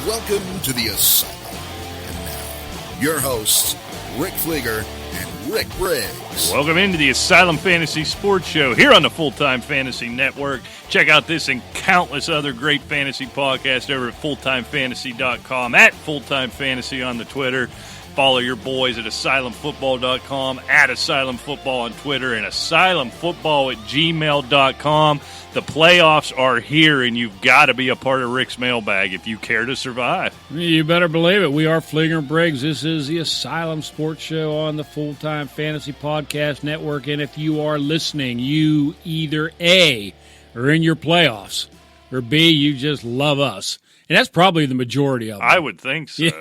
Welcome to the Asylum. And now, your hosts, Rick Fleeger and Rick Briggs. Welcome into the Asylum Fantasy Sports Show here on the Full-Time Fantasy Network. Check out this and countless other great fantasy podcasts over at fulltimefantasy.com, at Fulltime Fantasy on the Twitter. Follow your boys at asylumfootball.com, at asylumfootball on Twitter, and asylumfootball@gmail.com. The playoffs are here, and you've got to be a part of Rick's mailbag if you care to survive. You better believe it. We are Fleeger and Briggs. This is the Asylum Sports Show on the Full-Time Fantasy Podcast Network, and if you are listening, you either A, are in your playoffs, or B, you just love us. And that's probably the majority of them. I would think so.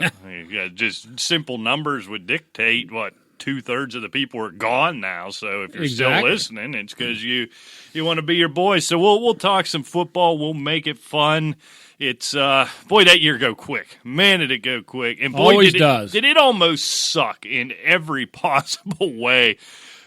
Yeah. Just simple numbers would dictate what 2/3 of the people are gone now. So if you're Exactly. still listening, it's because you want to be your boys. So we'll talk some football. We'll make it fun. It's boy, that year go quick. Man, did it go quick. And boy, Always did does. Did it almost suck in every possible way.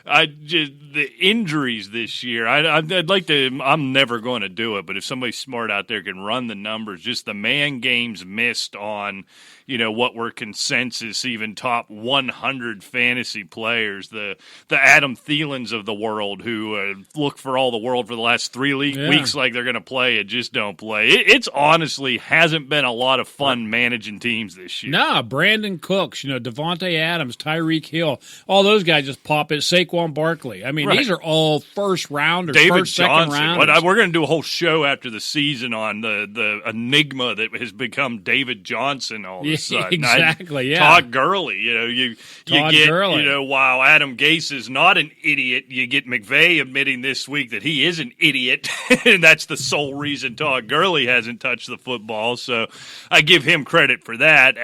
The injuries this year, I'd like to, I'm never going to do it, but if somebody smart out there can run the numbers, just the man games missed on, what were consensus, even top 100 fantasy players, the Adam Thielens of the world who look for all the world for the last 3 weeks like they're going to play and just don't play. It's honestly hasn't been a lot of fun managing teams this year. Nah, Brandon Cooks, Devontae Adams, Tyreek Hill, all those guys just pop it. Saquon Barkley. I mean, Right. These are all first rounders, David second Johnson. rounders. But we're going to do a whole show after the season on the enigma that has become David Johnson all of a sudden. Exactly, yeah. Todd Gurley. You Todd get, Gurley. while Adam Gase is not an idiot, you get McVay admitting this week that he is an idiot, and that's the sole reason Todd Gurley hasn't touched the football. So I give him credit for that.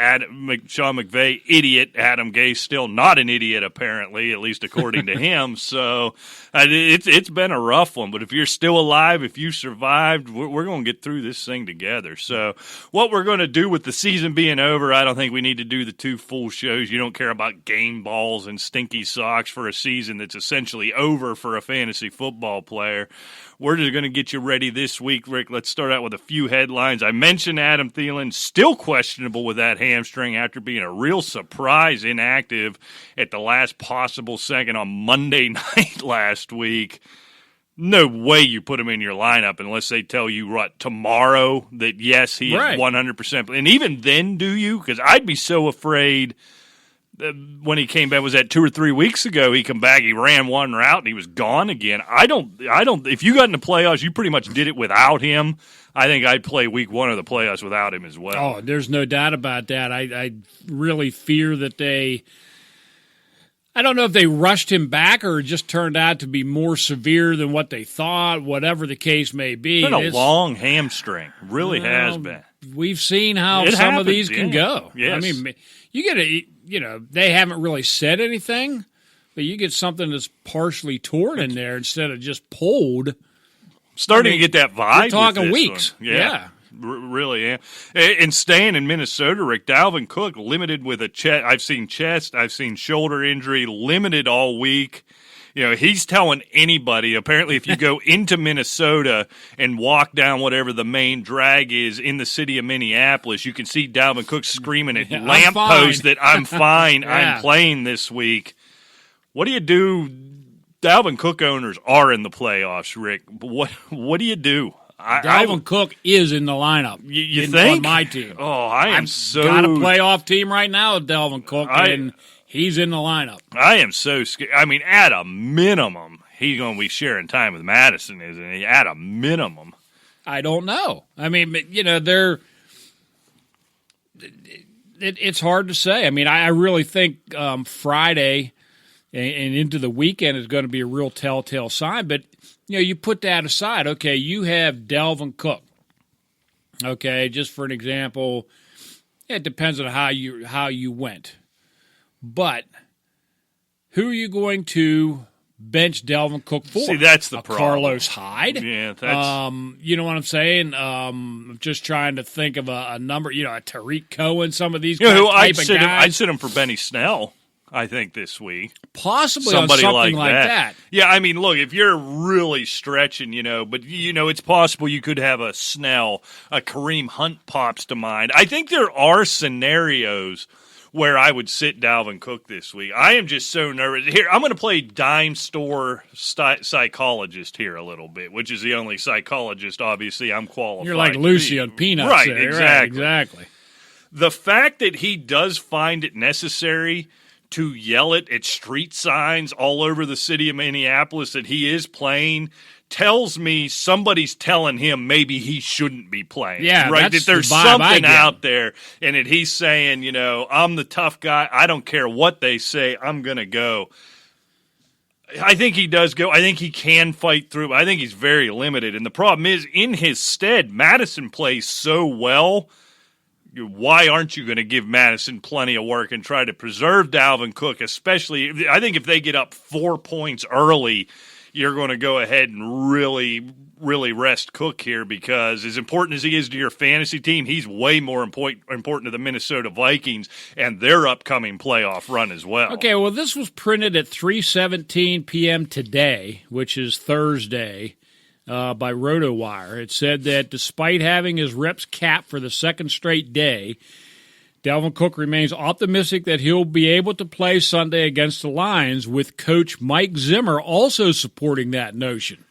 Sean McVay, idiot. Adam Gase, still not an idiot, apparently, at least according to him. So it's been a rough one. But if you're still alive, if you survived, we're going to get through this thing together. So what we're going to do with the season being over, I don't think we need to do the 2 full shows. You don't care about game balls and stinky socks for a season that's essentially over for a fantasy football player. We're just going to get you ready this week, Rick. Let's start out with a few headlines. I mentioned Adam Thielen, still questionable with that hamstring after being a real surprise inactive at the last possible second on Monday night last week. No way you put him in your lineup unless they tell you tomorrow that, yes, he is 100%. And even then, do you? Because I'd be so afraid when he came back, was that 2 or 3 weeks ago, he come back, he ran one route, and he was gone again. I don't, if you got in the playoffs, you pretty much did it without him. I think I'd play week 1 of the playoffs without him as well. Oh, there's no doubt about that. I really fear that I don't know if they rushed him back or it just turned out to be more severe than what they thought, whatever the case may be. It's been a long hamstring. Really has been. We've seen how It some happens, of these can go. Yes. I mean, you get they haven't really said anything, but you get something that's partially torn in there instead of just pulled. Starting to get that vibe. We're talking with this weeks. one. Yeah. Really am. And staying in Minnesota, Rick, Dalvin Cook limited with a chest. I've seen chest. I've seen shoulder injury, limited all week. He's telling anybody, apparently, if you go into Minnesota and walk down whatever the main drag is in the city of Minneapolis, you can see Dalvin Cook screaming at lampposts that I'm fine, I'm playing this week. What do you do? Dalvin Cook owners are in the playoffs, Rick. What do you do? Dalvin Cook is in the lineup. You think? On my team. Oh, I've got a playoff team right now with Dalvin Cook, and he's in the lineup. I am so scared. I mean, at a minimum, he's going to be sharing time with Madison, isn't he? At a minimum. I don't know. I mean, it's hard to say. I mean, I really think Friday and into the weekend is going to be a real telltale sign. But, you put that aside. Okay, you have Dalvin Cook. Okay, just for an example, it depends on how you went. But who are you going to bench Dalvin Cook for? See, that's the problem. Carlos Hyde? Yeah, that's... you know what I'm saying? I'm just trying to think of a number. A Tariq Cohen, some of these who type of guys. I'd sit him for Benny Snell. I think, this week. Possibly Somebody on something like that. Yeah, I mean, look, if you're really stretching, but, it's possible you could have a Snell, a Kareem Hunt pops to mind. I think there are scenarios where I would sit Dalvin Cook this week. I am just so nervous. Here, I'm going to play dime store psychologist here a little bit, which is the only psychologist, obviously, I'm qualified. You're like Lucy on Peanuts. Right, there. exactly. Right, exactly. The fact that he does find it necessary to yell it at street signs all over the city of Minneapolis that he is playing tells me somebody's telling him maybe he shouldn't be playing. Yeah, right. That's that there's the vibe something out there, and that he's saying, I'm the tough guy. I don't care what they say. I'm going to go. I think he does go. I think he can fight through. I think he's very limited. And the problem is, in his stead, Madison plays so well. Why aren't you going to give Madison plenty of work and try to preserve Dalvin Cook, especially? I think if they get up 4 points early, you're going to go ahead and really, really rest Cook here, because as important as he is to your fantasy team, he's way more important to the Minnesota Vikings and their upcoming playoff run as well. Okay, well, this was printed at 3:17 p.m. today, which is Thursday, by RotoWire. It said that despite having his reps capped for the second straight day, Dalvin Cook remains optimistic that he'll be able to play Sunday against the Lions, with Coach Mike Zimmer also supporting that notion,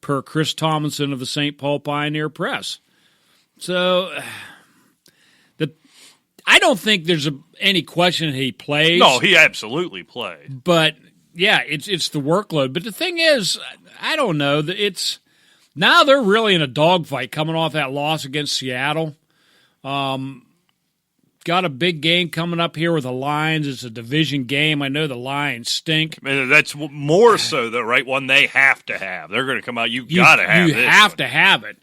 per Chris Tomlinson of the St. Paul Pioneer Press. So, I don't think there's any question he plays. No, he absolutely played. But, yeah, it's the workload. But the thing is, I don't know. Now they're really in a dogfight coming off that loss against Seattle. Got a big game coming up here with the Lions. It's a division game. I know the Lions stink. I mean, that's more so, though, right? One they have to have. They're going to come out. You got to have it. You have to have it.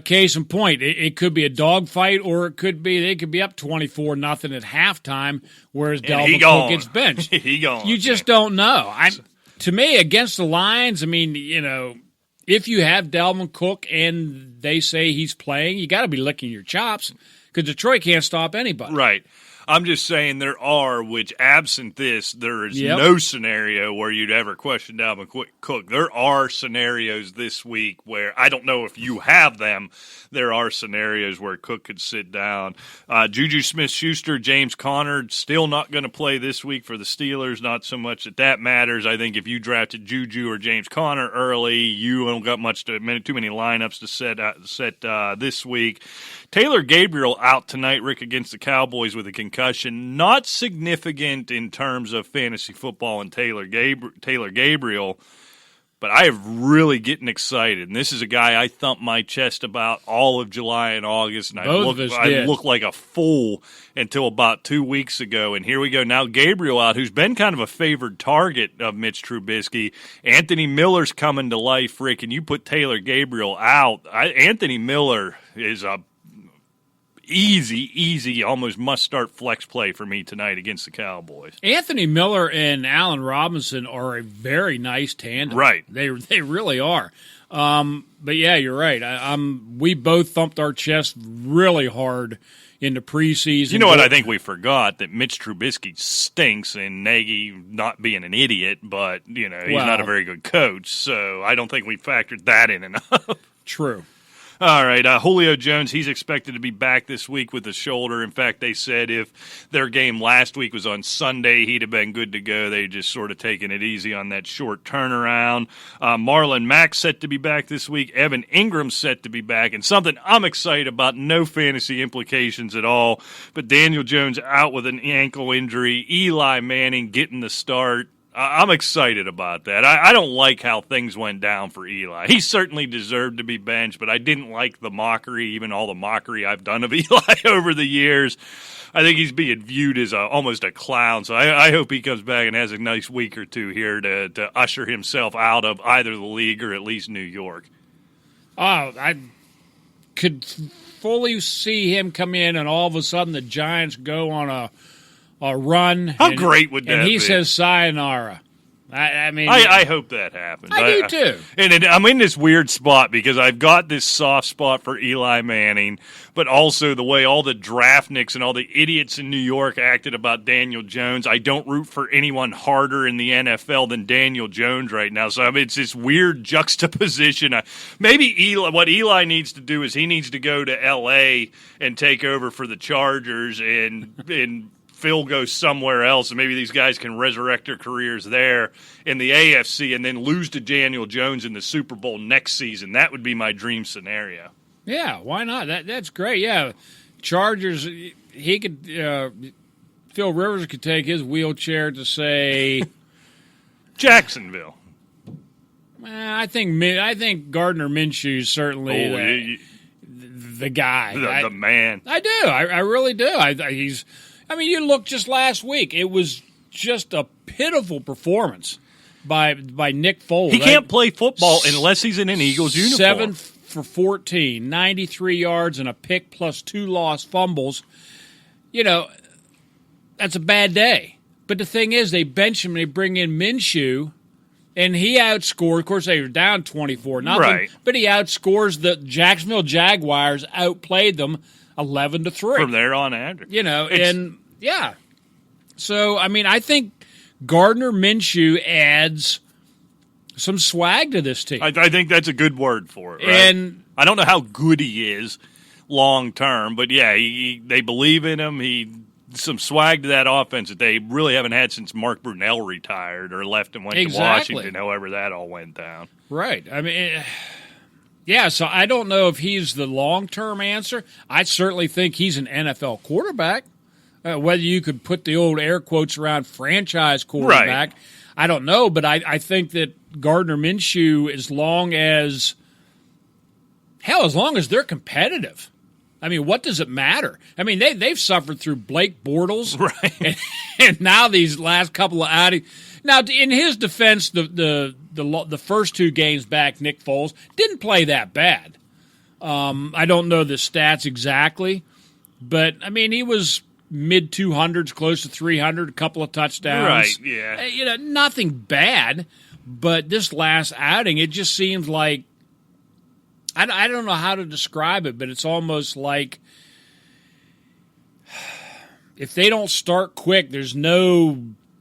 Case in point, it could be a dogfight, or it could be they could be up 24-0 at halftime, whereas Dalvin Cook gets benched. He gone. You just don't know. To me, against the Lions, I mean, if you have Dalvin Cook and they say he's playing, you got to be licking your chops, because Detroit can't stop anybody. Right. I'm just saying there are, which absent this, there is no scenario where you'd ever question Dalvin Cook. There are scenarios this week where, I don't know if you have them, there are scenarios where Cook could sit down. Juju Smith-Schuster, James Conner, still not going to play this week for the Steelers. Not so much that matters. I think if you drafted Juju or James Conner early, you don't got too many lineups to set this week. Taylor Gabriel out tonight, Rick, against the Cowboys with a concussion. Not significant in terms of fantasy football and Taylor Gabriel, but I am really getting excited. And this is a guy I thumped my chest about all of July and August, and I looked like a fool until about 2 weeks ago. And here we go. Now Gabriel out, who's been kind of a favored target of Mitch Trubisky. Anthony Miller's coming to life, Rick, and you put Taylor Gabriel out. Anthony Miller is a easy, almost must-start flex play for me tonight against the Cowboys. Anthony Miller and Allen Robinson are a very nice tandem. Right. They really are. But, yeah, you're right. We both thumped our chest really hard in the preseason. You know what I think we forgot? That Mitch Trubisky stinks, and Nagy not being an idiot, but, he's not a very good coach. So I don't think we factored that in enough. True. All right, Julio Jones, he's expected to be back this week with the shoulder. In fact, they said if their game last week was on Sunday, he'd have been good to go. They just sort of taken it easy on that short turnaround. Marlon Mack set to be back this week. Evan Ingram set to be back. And something I'm excited about, no fantasy implications at all, but Daniel Jones out with an ankle injury. Eli Manning getting the start. I'm excited about that. I don't like how things went down for Eli. He certainly deserved to be benched, but I didn't like the mockery, even all the mockery I've done of Eli over the years. I think he's being viewed as almost a clown, so I hope he comes back and has a nice week or two here to usher himself out of either the league or at least New York. Oh, I could fully see him come in and all of a sudden the Giants go on a run. How great would that be? And he says sayonara. I mean, I hope that happens. I do too. And I'm in this weird spot because I've got this soft spot for Eli Manning, but also the way all the draftniks and all the idiots in New York acted about Daniel Jones. I don't root for anyone harder in the NFL than Daniel Jones right now. So I mean, it's this weird juxtaposition. Maybe what Eli needs to do is he needs to go to L.A. and take over for the Chargers and Phil goes somewhere else, and maybe these guys can resurrect their careers there in the AFC and then lose to Daniel Jones in the Super Bowl next season. That would be my dream scenario. Yeah, why not? That's great. Yeah, Chargers, he could Phil Rivers could take his wheelchair to, say, Jacksonville. I think Gardner Minshew is certainly the guy. The man. I do. I really do. I mean, you look just last week. It was just a pitiful performance by Nick Foles. He can't play football unless he's in an Eagles uniform. 7 for 14, 93 yards and a pick plus 2 lost fumbles. You know, that's a bad day. But the thing is, they bench him and they bring in Minshew, and he outscored. Of course, they were down 24-0, right? But he outscores the Jacksonville Jaguars. Outplayed them 11-3 from there on after. You know, yeah. So, I mean, I think Gardner Minshew adds some swag to this team. I think that's a good word for it, right? And I don't know how good he is long term, but yeah, they believe in him. Some swag to that offense that they really haven't had since Mark Brunell retired or left and went to Washington, however that all went down. Right. I mean, yeah, so I don't know if he's the long-term answer. I certainly think he's an NFL quarterback. Whether you could put the old air quotes around franchise quarterback, right, I don't know. But I think that Gardner Minshew, as long as they're competitive. I mean, what does it matter? I mean, they've suffered through Blake Bortles, right, and now these last couple of outings. Now, in his defense, the first 2 games back, Nick Foles didn't play that bad. I don't know the stats exactly, but I mean, he was mid-200s, close to 300, a couple of touchdowns. Right, yeah. You know, nothing bad, but this last outing, it just seems like, I don't know how to describe it, but it's almost like if they don't start quick, there's no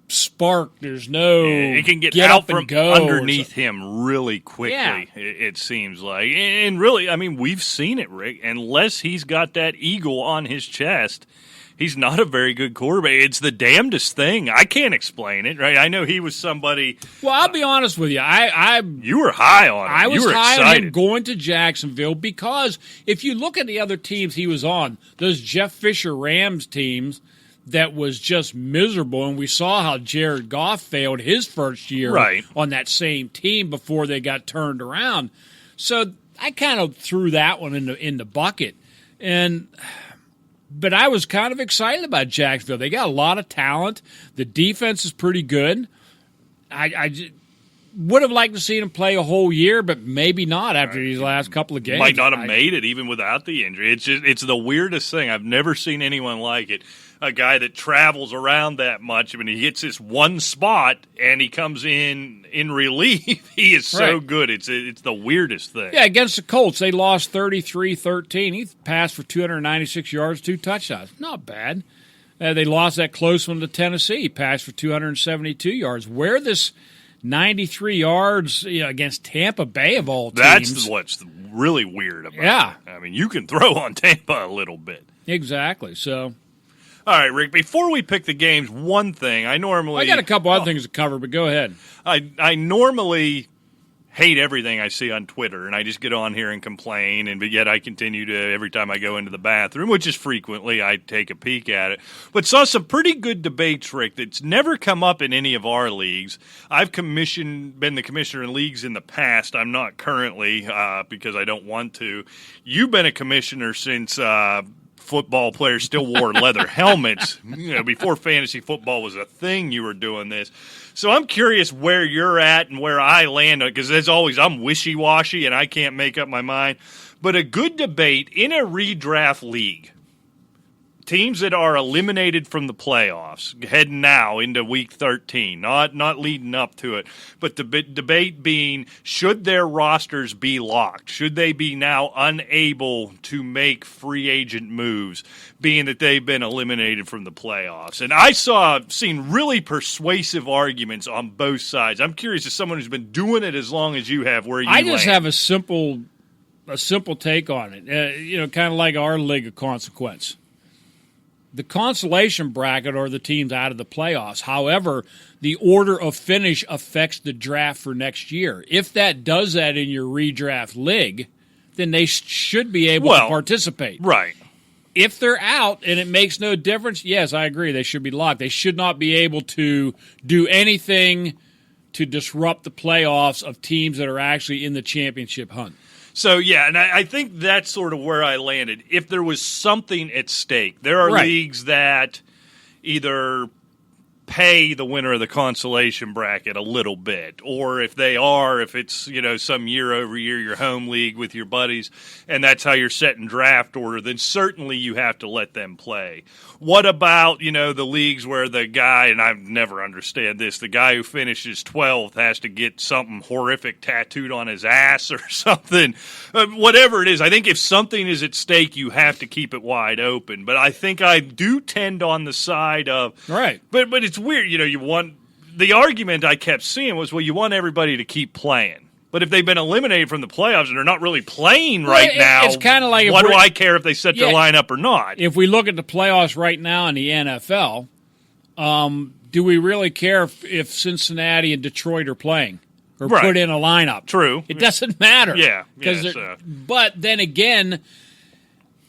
spark, there's no it can get out from underneath him really quickly, yeah. It seems like. And really, I mean, we've seen it, Rick. Unless he's got that eagle on his chest, he's not a very good quarterback. It's the damnedest thing. I can't explain it, right? I know he was somebody. Well, I'll be honest with you. You were high on him. I was high excited on him going to Jacksonville because if you look at the other teams he was on, those Jeff Fisher Rams teams that was just miserable, and we saw how Jared Goff failed his first year on that same team before they got turned around. So I kind of threw that one in the bucket. But I was kind of excited about Jacksonville. They got a lot of talent. The defense is pretty good. I would have liked to see them play a whole year, but maybe not after these last couple of games. Might not have made it even without the injury. It's the weirdest thing. I've never seen anyone like it. A guy that travels around that much. I mean, he hits this one spot and he comes in relief. He is so good. It's the weirdest thing. Yeah, against the Colts, they lost 33-13. He passed for 296 yards, 2 touchdowns. Not bad. They lost that close one to Tennessee. He passed for 272 yards. Where this 93 yards against Tampa Bay of all teams. That's what's really weird about it. I mean, you can throw on Tampa a little bit. Exactly. So, all right, Rick, before we pick the games, one thing I got a couple other things to cover, but go ahead. I normally hate everything I see on Twitter, and I just get on here and complain, but yet I continue to, every time I go into the bathroom, which is frequently, I take a peek at it. But saw some pretty good debates, Rick, that's never come up in any of our leagues. I've been the commissioner in leagues in the past. I'm not currently because I don't want to. You've been a commissioner since football players still wore leather helmets. Before fantasy football was a thing, you were doing this. So I'm curious where you're at and where I land, because as always, I'm wishy-washy and I can't make up my mind. But a good debate in a redraft league, teams that are eliminated from the playoffs, heading now into Week 13, not leading up to it, but the debate being, should their rosters be locked? Should they be now unable to make free agent moves, being that they've been eliminated from the playoffs? And I seen really persuasive arguments on both sides. I'm curious, as someone who's been doing it as long as you have, where you I just land. have a simple take on it, kind of like our league of consequence. The consolation bracket are the teams out of the playoffs. However, the order of finish affects the draft for next year. If that does that in your redraft league, then they should be able to participate. Right. If they're out and it makes no difference, yes, I agree. They should be locked. They should not be able to do anything to disrupt the playoffs of teams that are actually in the championship hunt. So, yeah, and I think that's sort of where I landed. If there was something at stake, there are leagues that either pay the winner of the consolation bracket a little bit, or if it's, some year-over-year, your home league with your buddies, and that's how you're setting draft order, then certainly you have to let them play. What about, the leagues where the guy, and I've never understand this, the guy who finishes 12th has to get something horrific tattooed on his ass or something, whatever it is. I think if something is at stake, you have to keep it wide open. But I think I do tend on the side of, right. But it's weird, the argument I kept seeing was, well, you want everybody to keep playing. But if they've been eliminated from the playoffs and they're not really playing now, it's kind of like, what do I care if they set their lineup or not? If we look at the playoffs right now in the NFL, do we really care if Cincinnati and Detroit are playing or put in a lineup? True. It doesn't matter. Yeah. But then again,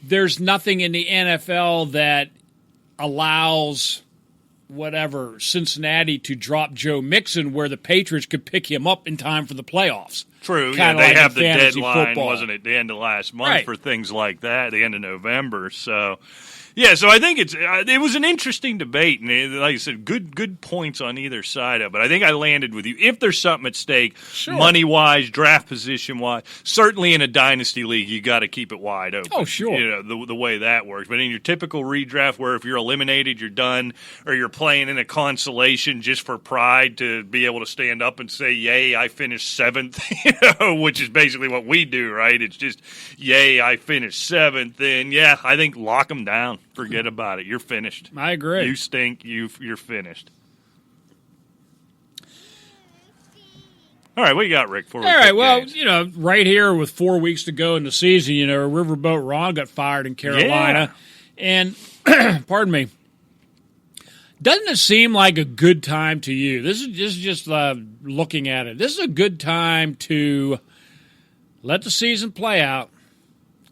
there's nothing in the NFL that allows Cincinnati to drop Joe Mixon where the Patriots could pick him up in time for the playoffs. True. Kinda they like have the deadline, football. wasn't it, the end of last month for things like that, the end of November. So, yeah, so I think it was an interesting debate, and like I said, good points on either side of it. I think I landed with you. If there's something at stake, money-wise, draft position-wise, certainly in a dynasty league, you got to keep it wide open. Oh, sure. The way that works. But in your typical redraft where if you're eliminated, you're done, or you're playing in a consolation just for pride to be able to stand up and say, yay, I finished 7th, which is basically what we do, right? It's just, yay, I finished 7th. Then, yeah, I think lock them down. Forget about it. You're finished. I agree. You stink. You're finished. All right, what you got, Rick? All right, well, right here with 4 weeks to go in the season, Riverboat Ron got fired in Carolina. Yeah. And, pardon me, doesn't it seem like a good time to you? This is just looking at it. This is a good time to let the season play out,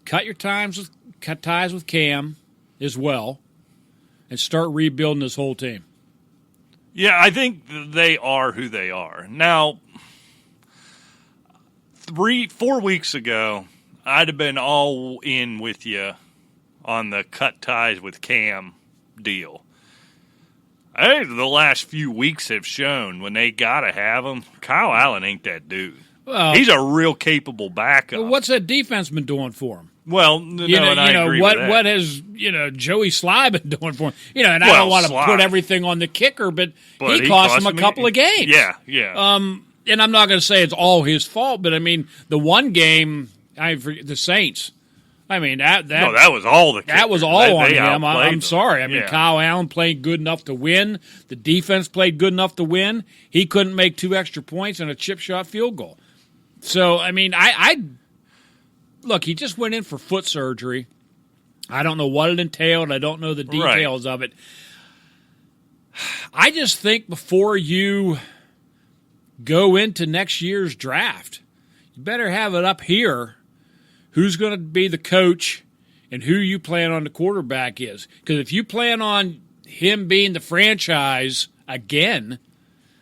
cut ties with Cam as well, and start rebuilding this whole team. Yeah, I think they are who they are. Now, 4 weeks ago, I'd have been all in with you on the cut ties with Cam deal. I think the last few weeks have shown when they got to have him, Kyle Allen ain't that dude. Well, he's a real capable backup. What's that defense been doing for him? Well, I agree with that. What has Joey Sly been doing for him? And I don't want to put everything on the kicker, but he cost him a couple of games. Yeah. And I'm not going to say it's all his fault, but I mean the one game, the Saints. I mean that was all the kicker. That was all on him. I'm sorry. I mean Kyle Allen played good enough to win. The defense played good enough to win. He couldn't make 2 extra points and a chip shot field goal. So I mean Look, he just went in for foot surgery. I don't know what it entailed. I don't know the details of it. I just think before you go into next year's draft, you better have it up here who's going to be the coach and who you plan on the quarterback is. Because if you plan on him being the franchise again,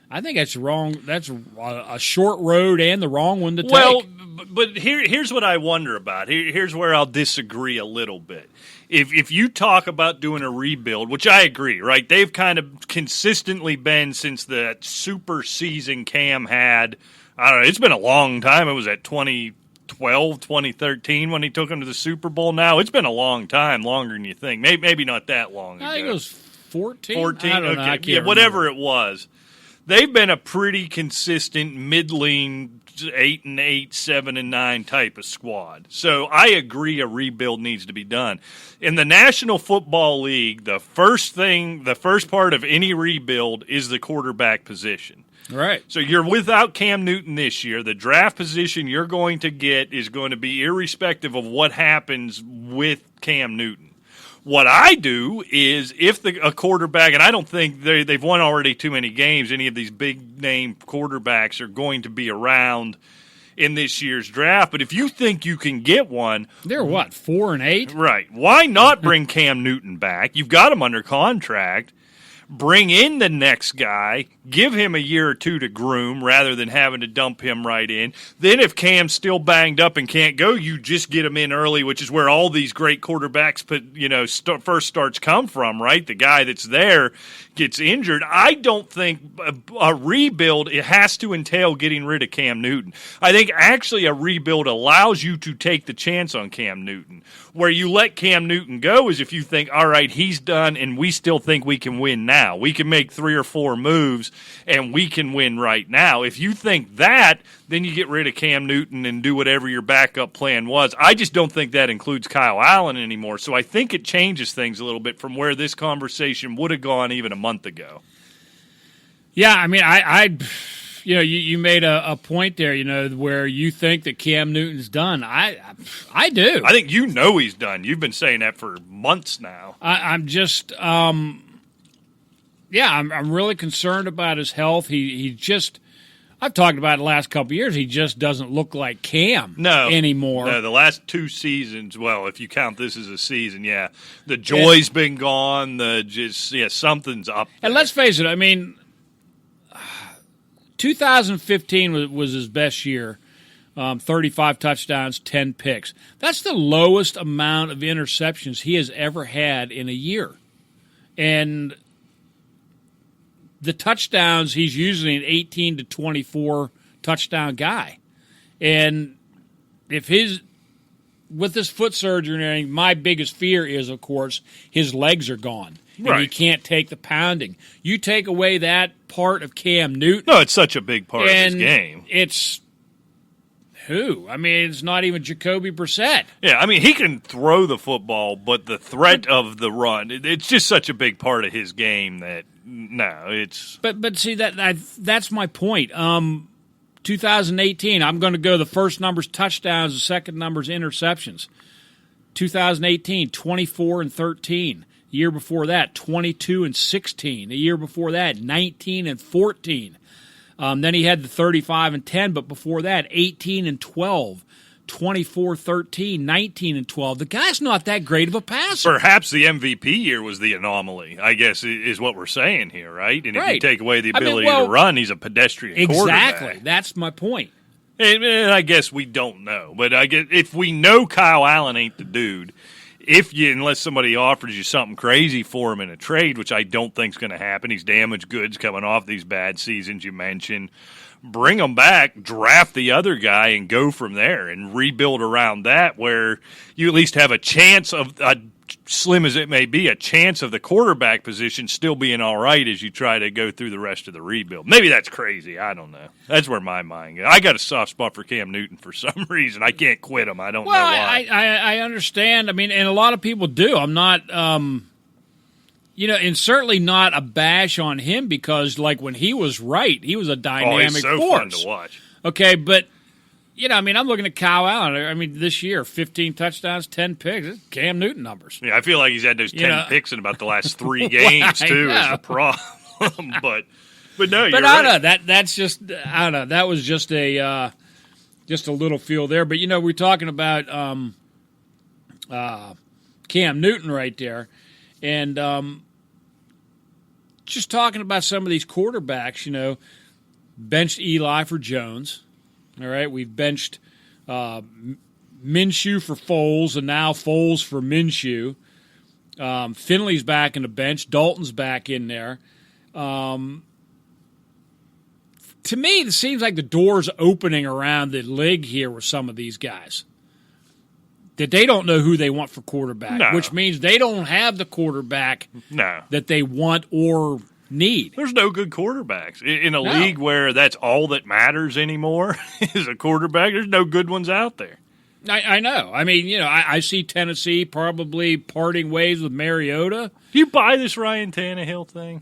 I think that's wrong. That's a short road and the wrong one to take. Well, but here's what I wonder about. Here's where I'll disagree a little bit. If you talk about doing a rebuild, which I agree, right? They've kind of consistently been since the super season Cam had. I don't know. It's been a long time. It was at 2012, 2013 when he took him to the Super Bowl now. It's been a long time, longer than you think. Maybe not that long ago. I think it was 14. 14? I don't know. I Okay. can't Whatever remember. it was. They've been a pretty consistent middling 8-8, 7-9 type of squad. So I agree a rebuild needs to be done. In the National Football League, the first part of any rebuild is the quarterback position. Right. So you're without Cam Newton this year. The draft position you're going to get is going to be irrespective of what happens with Cam Newton. What I do is if a quarterback, and I don't think they've won already too many games, any of these big-name quarterbacks are going to be around in this year's draft. But if you think you can get one. They're what, 4-8? Right. Why not bring Cam Newton back? You've got him under contract. Bring in the next guy, give him a year or two to groom rather than having to dump him right in. Then if Cam's still banged up and can't go, you just get him in early, which is where all these great quarterbacks first starts come from, right? The guy that's there gets injured. I don't think a rebuild, it has to entail getting rid of Cam Newton. I think actually a rebuild allows you to take the chance on Cam Newton. Where you let Cam Newton go is if you think, all right, he's done and we still think we can win now. We can make 3 or 4 moves and we can win right now. If you think that, then you get rid of Cam Newton and do whatever your backup plan was. I just don't think that includes Kyle Allen anymore. So I think it changes things a little bit from where this conversation would have gone even a month ago. Yeah, I mean, you made a point there, where you think that Cam Newton's done. I do. I think he's done. You've been saying that for months now. I'm just, I'm really concerned about his health. He just, I've talked about it the last couple of years. He just doesn't look like Cam anymore. No, the last 2 seasons. Well, if you count this as a season, yeah, the joy's been gone. Something's up there. And let's face it. I mean, 2015 was his best year. 35 touchdowns, 10 picks. That's the lowest amount of interceptions he has ever had in a year. And the touchdowns, he's usually an 18 to 24 touchdown guy. And with his foot surgery and everything, my biggest fear is, of course, his legs are gone. Right. And he can't take the pounding. You take away that part of Cam Newton. No, it's such a big part of his game. It's who? I mean, it's not even Jacoby Brissett. Yeah, I mean, he can throw the football, but the threat of the run, it's just such a big part of his game that, no, it's... But see, that's my point. 2018, I'm going to go the first number's touchdowns, the second number's interceptions. 2018, 24-13. The year before that, 22-16. The year before that, 19-14. Then he had the 35-10, but before that, 18-12, 24-13, 19-12. The guy's not that great of a passer. Perhaps the MVP year was the anomaly, I guess, is what we're saying here, right? And if you take away the ability to run, he's a pedestrian quarterback. Exactly. That's my point. And I guess we don't know. But I guess if we know Kyle Allen ain't the dude, unless somebody offers you something crazy for him in a trade, which I don't think is going to happen, he's damaged goods coming off these bad seasons you mentioned, bring him back, draft the other guy, and go from there and rebuild around that where you at least have a chance of, slim as it may be, a chance of the quarterback position still being all right as you try to go through the rest of the rebuild. Maybe that's crazy. I don't know. That's where my mind goes. I got a soft spot for Cam Newton for some reason. I can't quit him. I don't know why. I understand. I mean, and a lot of people do. I'm not, and certainly not a bash on him because, like, when he was right, he was a dynamic he's so force. fun to watch. Okay, but I'm looking at Kyle Allen. I mean, this year, 15 touchdowns, 10 picks. It's Cam Newton numbers. Yeah, I feel like he's had those 10 picks in about the last 3 games, too, is the problem. but no, you're right. I don't know. That's just, I don't know. That was just a little feel there. But, we're talking about Cam Newton right there. And just talking about some of these quarterbacks, benched Eli for Jones. All right, we've benched Minshew for Foles, and now Foles for Minshew. Finley's back in the bench. Dalton's back in there. to me, it seems like the door's opening around the league here with some of these guys. That they don't know who they want for quarterback, which means they don't have the quarterback that they want or need. There's no good quarterbacks. In a league where that's all that matters anymore is a quarterback, there's no good ones out there. I know. I mean, I see Tennessee probably parting ways with Mariota. Do you buy this Ryan Tannehill thing?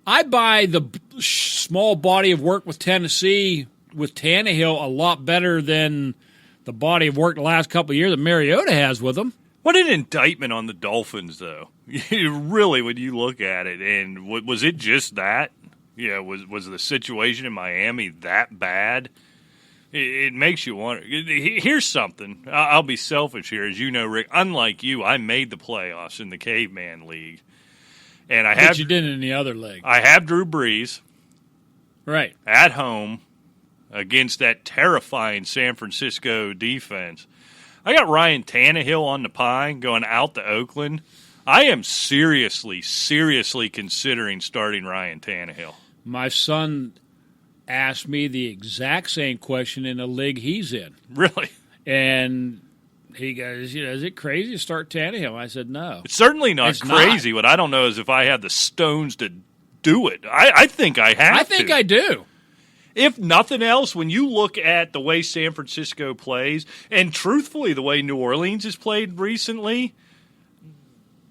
I buy the small body of work with Tennessee with Tannehill a lot better than the body of work the last couple of years that Mariota has with him. What an indictment on the Dolphins, though. Really, when you look at it, and was it just that? Yeah, was the situation in Miami that bad? It makes you wonder. Here's something. I'll be selfish here. As you know, Rick, unlike you, I made the playoffs in the Caveman League. And But you didn't in the other league. I have Drew Brees. Right. At home against that terrifying San Francisco defense. I got Ryan Tannehill on the pine going out to Oakland. I am seriously considering starting Ryan Tannehill. My son asked me the exact same question in the league he's in. Really? And he goes, is it crazy to start Tannehill? I said, no. It's certainly not crazy. What I don't know is if I have the stones to do it. I think I have I think I do. If nothing else, when you look at the way San Francisco plays, and truthfully the way New Orleans has played recently,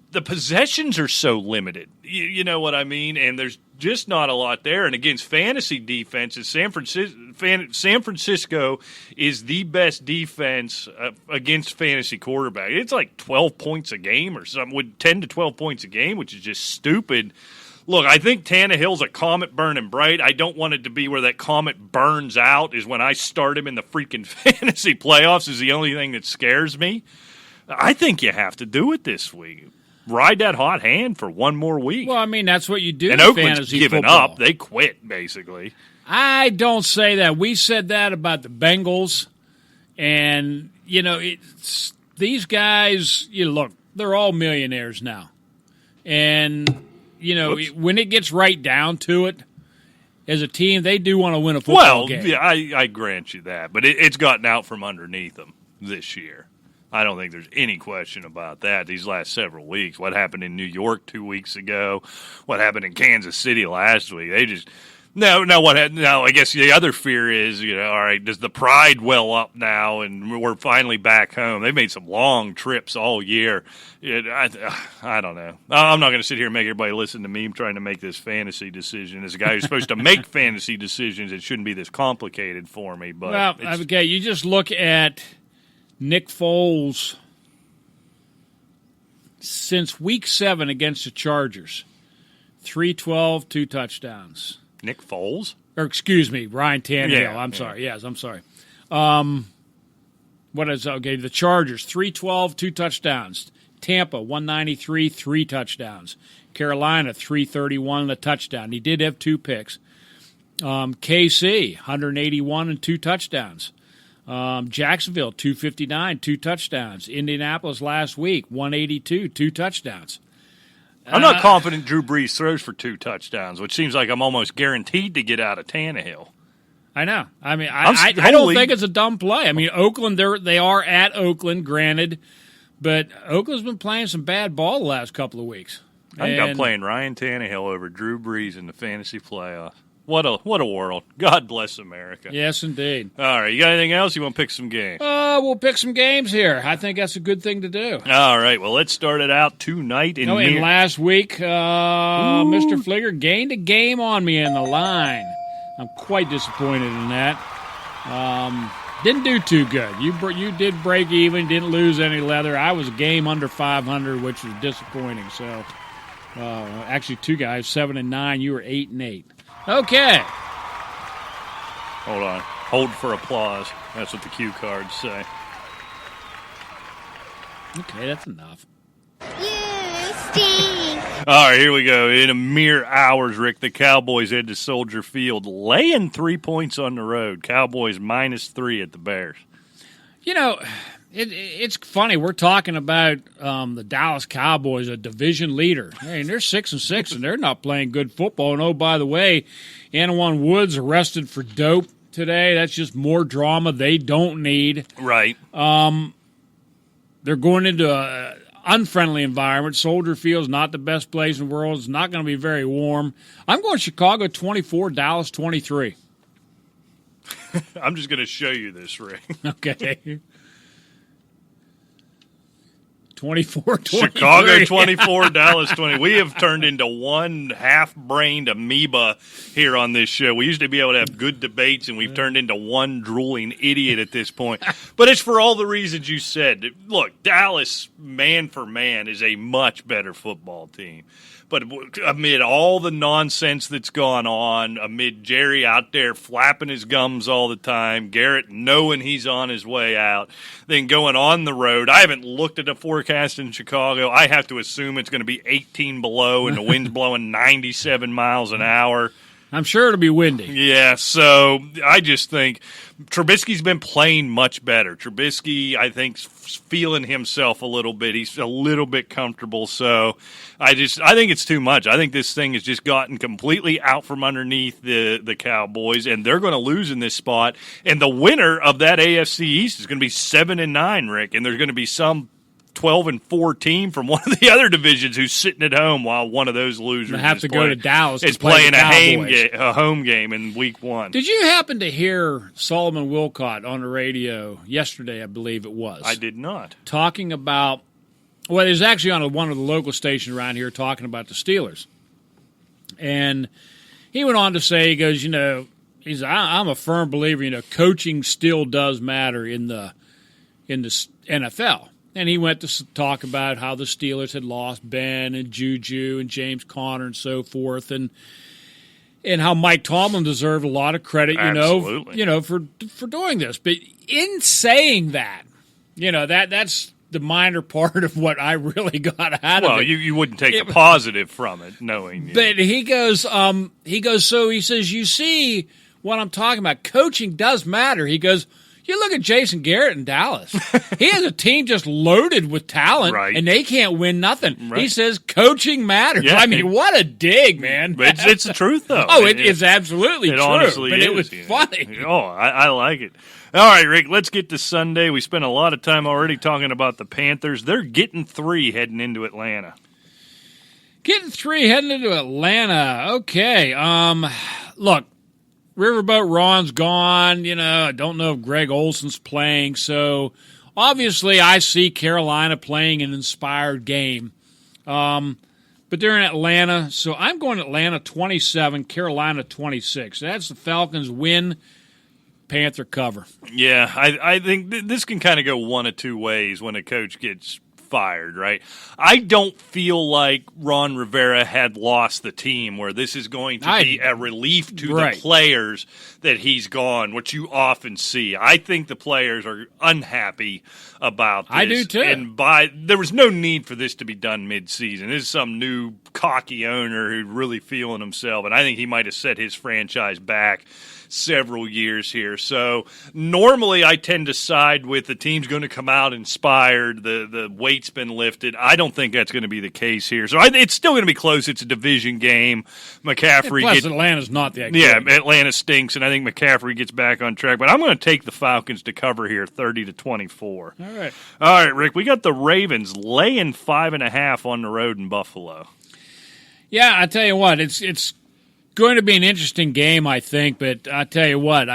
the possessions are so limited. You know what I mean? And there's just not a lot there. And against fantasy defenses, San Francisco is the best defense against fantasy quarterback. It's like 12 points a game or something, with 10 to 12 points a game, which is just stupid. Look, I think Tannehill's a comet burning bright. I don't want it to be where that comet burns out is when I start him in the freaking fantasy playoffs is the only thing that scares me. I think you have to do it this week. Ride that hot hand for one more week. Well, I mean, that's what you do and in Oakland's fantasy given football. up. They quit, basically. I don't say that. We said that about the Bengals. And, these guys, look, they're all millionaires now. And, when it gets right down to it, as a team, they do want to win a football game. Well, yeah, I grant you that. But it's gotten out from underneath them this year. I don't think there's any question about that these last several weeks. What happened in New York 2 weeks ago, what happened in Kansas City last week, they just – now, I guess the other fear is, all right, does the pride well up now and we're finally back home? They made some long trips all year. I don't know. I'm not going to sit here and make everybody listen to me trying to make this fantasy decision. As a guy who's supposed to make fantasy decisions, it shouldn't be this complicated for me. But well, okay, you just look at Nick Foles since Week 7 against the Chargers, 312, 2 touchdowns. Nick Foles? Or excuse me, Ryan Tannehill. Yeah, I'm sorry. Yes, I'm sorry. The Chargers, 312, 2 touchdowns. Tampa, 193, 3 touchdowns. Carolina, 331 and a touchdown. He did have 2 picks. KC, 181 and 2 touchdowns. Jacksonville, 259, 2 touchdowns. Indianapolis last week, 182, 2 touchdowns. I'm not confident Drew Brees throws for 2 touchdowns, which seems like I'm almost guaranteed to get out of Tannehill. I know. I mean, I don't think it's a dumb play. I mean, Oakland, they are at Oakland, granted, but Oakland's been playing some bad ball the last couple of weeks. I think I'm playing Ryan Tannehill over Drew Brees in the fantasy playoff. What a world. God bless America. Yes, indeed. All right, you got anything else? You want to pick some games? We'll pick some games here. I think that's a good thing to do. All right, well, let's start it out tonight. And last week, Mr. Fleeger gained a game on me in the line. I'm quite disappointed in that. Didn't do too good. You did break even, didn't lose any leather. I was a game under 500, which was disappointing. So, actually, 2 guys, 7 and 9. You were 8 and 8. Okay. Hold on. Hold for applause. That's what the cue cards say. Okay, that's enough. You stink. All right, here we go. In a mere hours, Rick, the Cowboys head to Soldier Field, laying 3 points on the road. Cowboys -3 at the Bears. You know, it's funny. We're talking about the Dallas Cowboys, a division leader. Hey, and they're 6-6, and they're not playing good football. And, oh, by the way, Antoine Woods arrested for dope today. That's just more drama they don't need. Right. They're going into an unfriendly environment. Soldier Field's not the best place in the world. It's not going to be very warm. I'm going Chicago 24, Dallas 23. I'm just going to show you this, Rick. Okay. 24, 23. Chicago 24, Dallas 20. We have turned into one half-brained amoeba here on this show. We used to be able to have good debates, and we've turned into one drooling idiot at this point. But it's for all the reasons you said. Look, Dallas, man for man, is a much better football team. But amid all the nonsense that's gone on, amid Jerry out there flapping his gums all the time, Garrett knowing he's on his way out, then going on the road. I haven't looked at a forecast in Chicago. I have to assume it's going to be 18 below and the wind's blowing 97 miles an hour. I'm sure it'll be windy. Yeah, so I just think Trubisky's been playing much better. Trubisky, I think, feeling himself a little bit. He's a little bit comfortable. So I think it's too much. I think this thing has just gotten completely out from underneath the Cowboys, and they're going to lose in this spot. And the winner of that AFC East is going to be 7-9, Rick, and there's going to be some 12-4 team from one of the other divisions who's sitting at home while one of those losers have to go to Dallas. Is to play playing a home game in week 1. Did you happen to hear Solomon Wilcott on the radio yesterday? I believe it was. I did not. Talking about, well, he was actually on one of the local stations around here talking about the Steelers, and he went on to say, he goes, I'm a firm believer, coaching still does matter in the NFL. And he went to talk about how the Steelers had lost Ben and Juju and James Conner and so forth, and how Mike Tomlin deserved a lot of credit, for doing this. But in saying that, that's the minor part of what I really got out of it. Well, you wouldn't take the positive from it, knowing. But he goes, so he says, you see what I'm talking about. Coaching does matter. He goes, you look at Jason Garrett in Dallas. He has a team just loaded with talent, right, and they can't win nothing. Right. He says coaching matters. Yeah. I mean, what a dig, man. It's the truth, though. Oh, it's absolutely true. Honestly but is. It was funny. Oh, I like it. All right, Rick, let's get to Sunday. We spent a lot of time already talking about the Panthers. They're getting 3 heading into Atlanta. Getting 3 heading into Atlanta. Okay. Look. Riverboat Ron's gone. I don't know if Greg Olson's playing. So, obviously, I see Carolina playing an inspired game. But they're in Atlanta. So, I'm going Atlanta 27, Carolina 26. That's the Falcons win, Panther cover. Yeah, I think this can kind of go one of two ways when a coach gets fired, right? I don't feel like Ron Rivera had lost the team where this is going to be a relief to the players that he's gone, which you often see. I think the players are unhappy about this. I do too. And there was no need for this to be done mid-season. This is some new cocky owner who's really feeling himself, and I think he might have set his franchise back several years here. So normally I tend to side with the team's going to come out inspired, the weight's been lifted. I don't think that's going to be the case here. So it's still going to be close. It's a division game. McCaffrey plus Atlanta's not that good. Yeah, Atlanta stinks, and I think McCaffrey gets back on track. But I'm going to take the Falcons to cover here, 30-24. All right, Rick, we got the Ravens laying 5.5 on the road in Buffalo. Yeah, I tell you what, it's going to be an interesting game, I think, but I tell you what,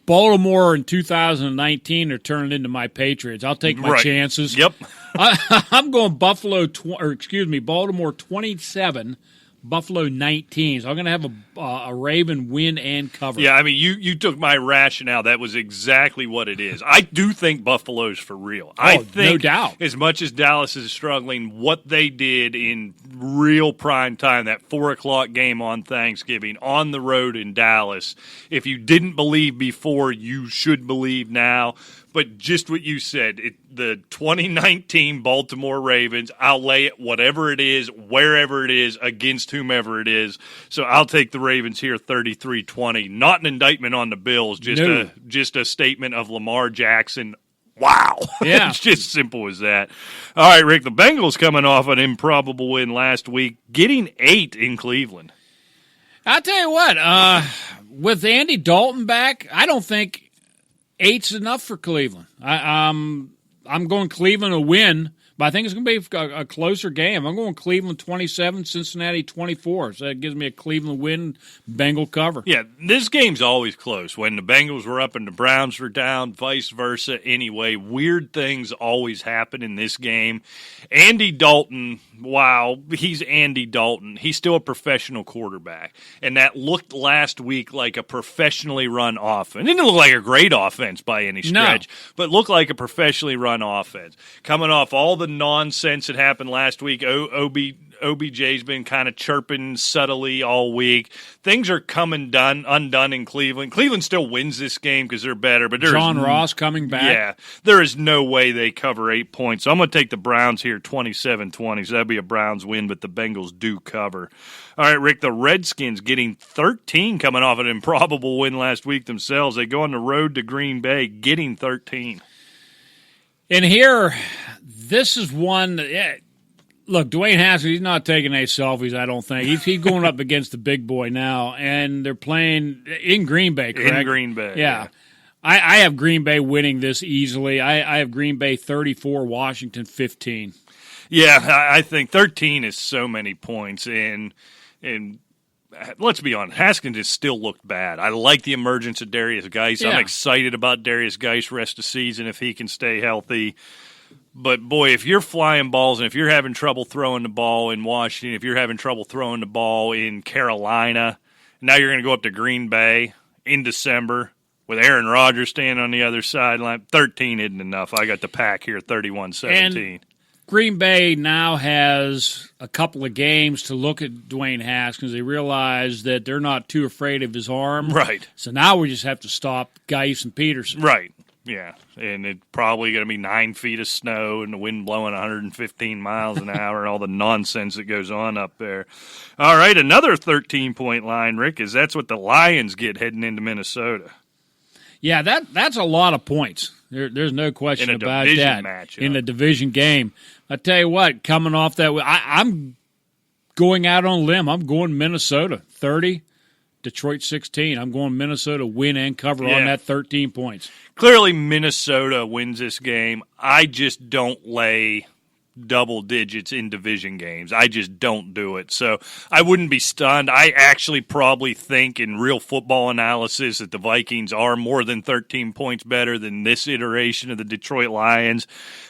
Baltimore in 2019 are turning into my Patriots. I'll take my chances. Yep. I'm going Baltimore 27, Buffalo 19. So I'm going to have a Raven win and cover. Yeah, I mean, you took my rationale. That was exactly what it is. I do think Buffalo's for real. I think, no doubt. As much as Dallas is struggling, what they did in real prime time, that 4 o'clock game on Thanksgiving, on the road in Dallas, if you didn't believe before, you should believe now. But just what you said, the 2019 Baltimore Ravens, I'll lay it whatever it is, wherever it is, against whomever it is. So I'll take the Ravens here 33-20. Not an indictment on the Bills, just a statement of Lamar Jackson wow. Yeah. It's just simple as that. All right, Rick, the Bengals coming off an improbable win last week, getting 8 in Cleveland. I'll tell you what, with Andy Dalton back, I don't think 8's enough for Cleveland. I'm going Cleveland to win, but I think it's going to be a closer game. I'm going Cleveland 27, Cincinnati 24. So that gives me a Cleveland win, Bengal cover. Yeah, this game's always close. When the Bengals were up and the Browns were down, vice versa. Anyway, weird things always happen in this game. Andy Dalton, wow, he's Andy Dalton. He's still a professional quarterback. And that looked last week like a professionally run offense. It didn't look like a great offense by any stretch, but looked like a professionally run offense. Coming off all the nonsense that happened last week, OBJ's been kind of chirping subtly all week. Things are undone in Cleveland. Cleveland still wins this game because they're better. But John Ross coming back. Yeah, there is no way they cover 8 points. So I'm going to take the Browns here 27-20. So that'd be a Browns win, but the Bengals do cover. All right, Rick, the Redskins getting 13 coming off an improbable win last week themselves. They go on the road to Green Bay getting 13. And here, this is one that, look, Dwayne Haskins, he's not taking any selfies, I don't think. He's going up against the big boy now, and they're playing in Green Bay, correct? In Green Bay, yeah. I have Green Bay winning this easily. I have Green Bay 34, Washington 15. Yeah, I think 13 is so many points, and let's be honest, Haskins has still looked bad. I like the emergence of Darius Geis. Yeah. I'm excited about Darius Geis rest of season if he can stay healthy. But, boy, if you're flying balls and if you're having trouble throwing the ball in Washington, if you're having trouble throwing the ball in Carolina, now you're going to go up to Green Bay in December with Aaron Rodgers standing on the other sideline. 13 isn't enough. I got the Pack here, 31-17. Green Bay now has a couple of games to look at Dwayne Haskins. They realize that they're not too afraid of his arm. Right. So now we just have to stop Geis and Peterson. Right. Yeah. And it's probably going to be 9 feet of snow and the wind blowing 115 miles an hour and all the nonsense that goes on up there. All right, another 13-point line, Rick, is that's what the Lions get heading into Minnesota. Yeah, that's a lot of points. There's no question about that. Matchup. In a division game. I tell you what, coming off that, I'm going out on a limb. I'm going Minnesota 30, Detroit 16. I'm going Minnesota win and cover on that 13 points. Clearly, Minnesota wins this game. I just don't lay double digits in division games. I just don't do it. So I wouldn't be stunned. I actually probably think in real football analysis that the Vikings are more than 13 points better than this iteration of the Detroit Lions.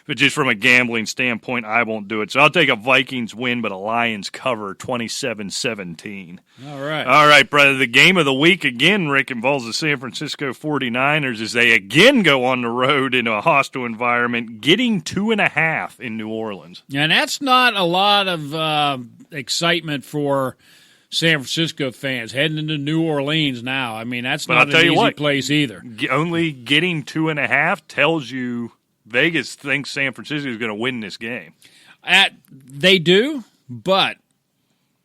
But just from a gambling standpoint, I won't do it. So I'll take a Vikings win, but a Lions cover 27-17. All right. All right, brother. The game of the week again, Rick, involves the San Francisco 49ers as they again go on the road in a hostile environment, getting 2.5 in New Orleans. And that's not a lot of excitement for San Francisco fans heading into New Orleans now. I mean, that's not an easy place either. Only getting 2.5 tells you Vegas thinks San Francisco is going to win this game. They do, but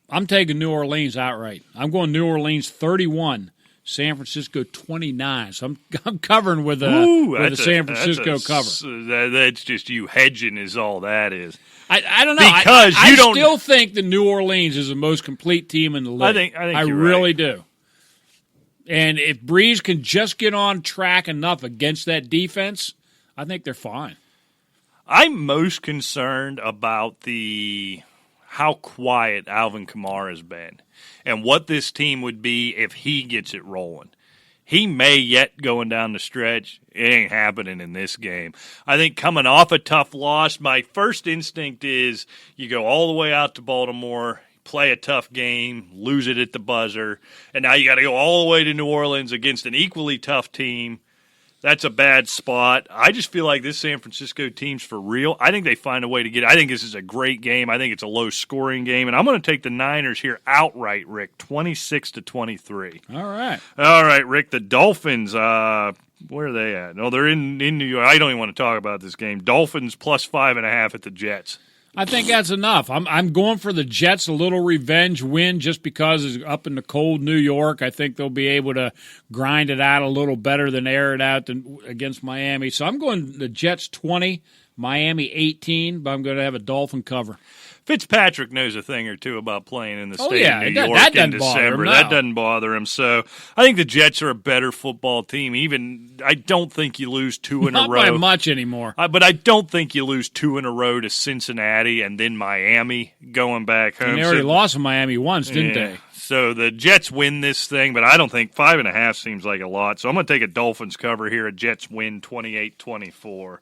I'm taking New Orleans outright. I'm going New Orleans 31, San Francisco 29. So I'm covering with a San Francisco cover. That's just you hedging is all that is. I don't know. Because I still think the New Orleans is the most complete team in the league. I think I you're really right. do. And if Breeze can just get on track enough against that defense, I think they're fine. I'm most concerned about how quiet Alvin Kamara has been and what this team would be if he gets it rolling. He may yet going down the stretch. It ain't happening in this game. I think coming off a tough loss, my first instinct is you go all the way out to Baltimore, play a tough game, lose it at the buzzer, and now you got to go all the way to New Orleans against an equally tough team. That's a bad spot. I just feel like this San Francisco team's for real. I think they find a way to get it. I think this is a great game. I think it's a low-scoring game, and I'm going to take the Niners here outright, Rick, 26-23. All right. All right, Rick, the Dolphins, where are they at? No, they're in New York. I don't even want to talk about this game. Dolphins plus 5.5 at the Jets. I think that's enough. I'm going for the Jets, a little revenge win just because it's up in the cold New York. I think they'll be able to grind it out a little better than air it out against Miami. So I'm going the Jets 20, Miami 18, but I'm going to have a Dolphin cover. Fitzpatrick knows a thing or two about playing in the state of New York that in doesn't bother December. him, no. That doesn't bother him. So I think the Jets are a better football team. I don't think you lose two in a row. Not by much anymore. But I don't think you lose two in a row to Cincinnati and then Miami going back home. And they already lost to Miami once, didn't they? So the Jets win this thing, but I don't think 5.5 seems like a lot. So I'm going to take a Dolphins cover here. A Jets win 28-24.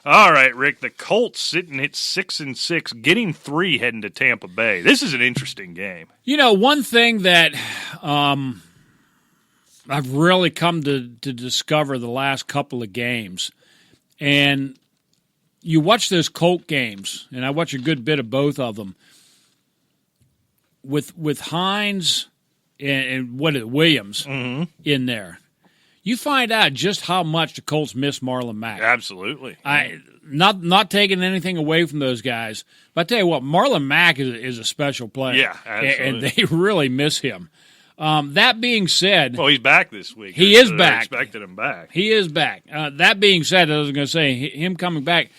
All right, Rick, the Colts sitting at 6-6, getting 3 heading to Tampa Bay. This is an interesting game. You know, one thing that I've really come to discover the last couple of games, and you watch those Colt games, and I watch a good bit of both of them, with Hines and Williams in there. You find out just how much the Colts miss Marlon Mack. Absolutely. Not taking anything away from those guys, but I tell you what, Marlon Mack is a special player. Yeah, absolutely. And they really miss him. That being said, well, he's back this week. He is I back. Expected him back. He is back. That being said, I was going to say him coming back.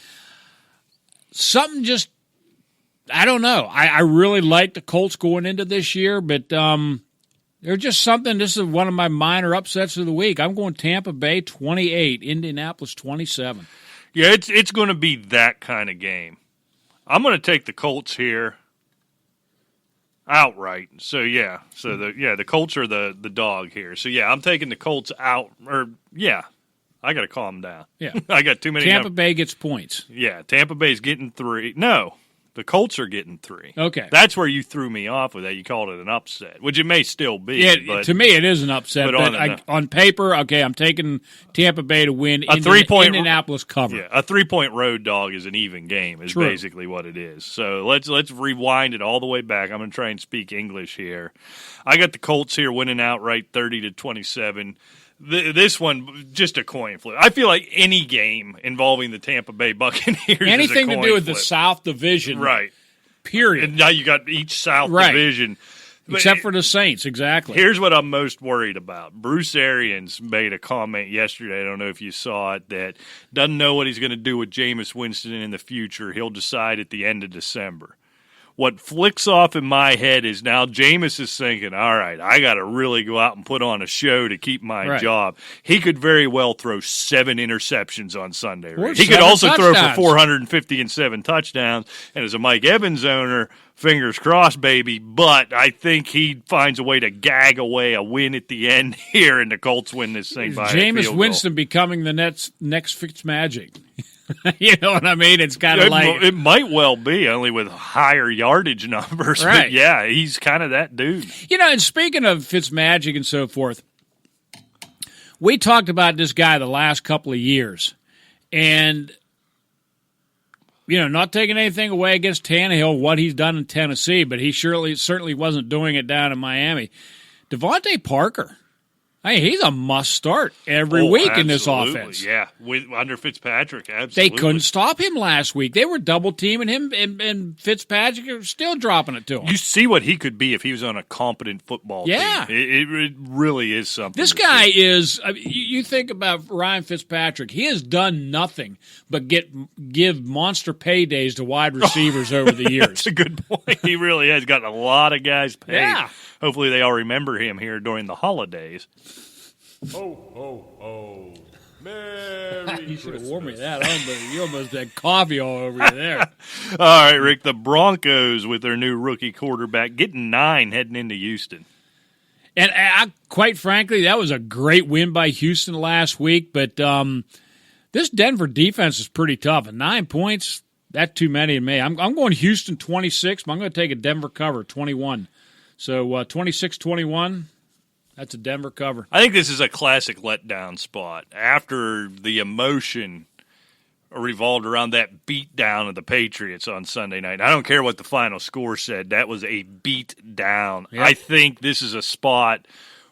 Something just, I don't know. I really like the Colts going into this year, but there's just something. This is one of my minor upsets of the week. I'm going Tampa Bay 28, Indianapolis 27. Yeah, it's going to be that kind of game. I'm going to take the Colts here outright. So the Colts are the dog here. So yeah, I'm taking the Colts out. I got to calm down. Yeah, I got too many. Tampa Bay gets points. Yeah, Tampa Bay's getting 3. No. The Colts are getting 3. Okay. That's where you threw me off with that. You called it an upset, which it may still be. Yeah, but, to me it is an upset. But on paper, okay, I'm taking Tampa Bay to win. A 3-point Indianapolis cover. Yeah, a 3-point road dog is an even game. Is True. Basically what it is. So let's rewind it all the way back. I'm going to try and speak English here. I got the Colts here winning outright 30-27. This one, just a coin flip. I feel like any game involving the Tampa Bay Buccaneers anything is a coin to do with flip. the South Division, Right. Period. And now you got each South Right. Division. Except for the Saints, exactly. Here's what I'm most worried about. Bruce Arians made a comment yesterday, I don't know if you saw it, that doesn't know what he's going to do with Jameis Winston in the future. He'll decide at the end of December. What flicks off in my head is now Jameis is thinking, all right, I got to really go out and put on a show to keep my job. He could very well throw 7 interceptions on Sunday. Right? He could also throw for 450 and 7 touchdowns. And as a Mike Evans owner, fingers crossed, baby. But I think he finds a way to gag away a win at the end here, and the Colts win this thing by a field goal. Jameis Winston becoming the next Fitzmagic. You know what I mean? It's kind of like... It might well be, only with higher yardage numbers. Right. But yeah, he's kind of that dude. You know, and speaking of Fitzmagic and so forth, we talked about this guy the last couple of years. And, you know, not taking anything away against Tannehill, what he's done in Tennessee, but he certainly wasn't doing it down in Miami. Devontae Parker. I mean, he's a must start every week in this offense. Yeah, under Fitzpatrick, absolutely. They couldn't stop him last week. They were double teaming him, and Fitzpatrick are still dropping it to him. You see what he could be if he was on a competent football team. It really is something. This guy is. I mean, you think about Ryan Fitzpatrick. He has done nothing but give monster paydays to wide receivers over the years. That's a good point. He really has gotten a lot of guys paid. Yeah. Hopefully they all remember him here during the holidays. Ho, ho, ho. Merry You should have Christmas. warned me that. You almost had coffee all over you there. All right, Rick, the Broncos with their new rookie quarterback getting 9 heading into Houston. And quite frankly, that was a great win by Houston last week. But this Denver defense is pretty tough. And 9 points, that's too many to me. I'm going Houston 26, but I'm going to take a Denver cover, 21. So 26-21, that's a Denver cover. I think this is a classic letdown spot. After the emotion revolved around that beatdown of the Patriots on Sunday night. I don't care what the final score said. That was a beat down. Yep. I think this is a spot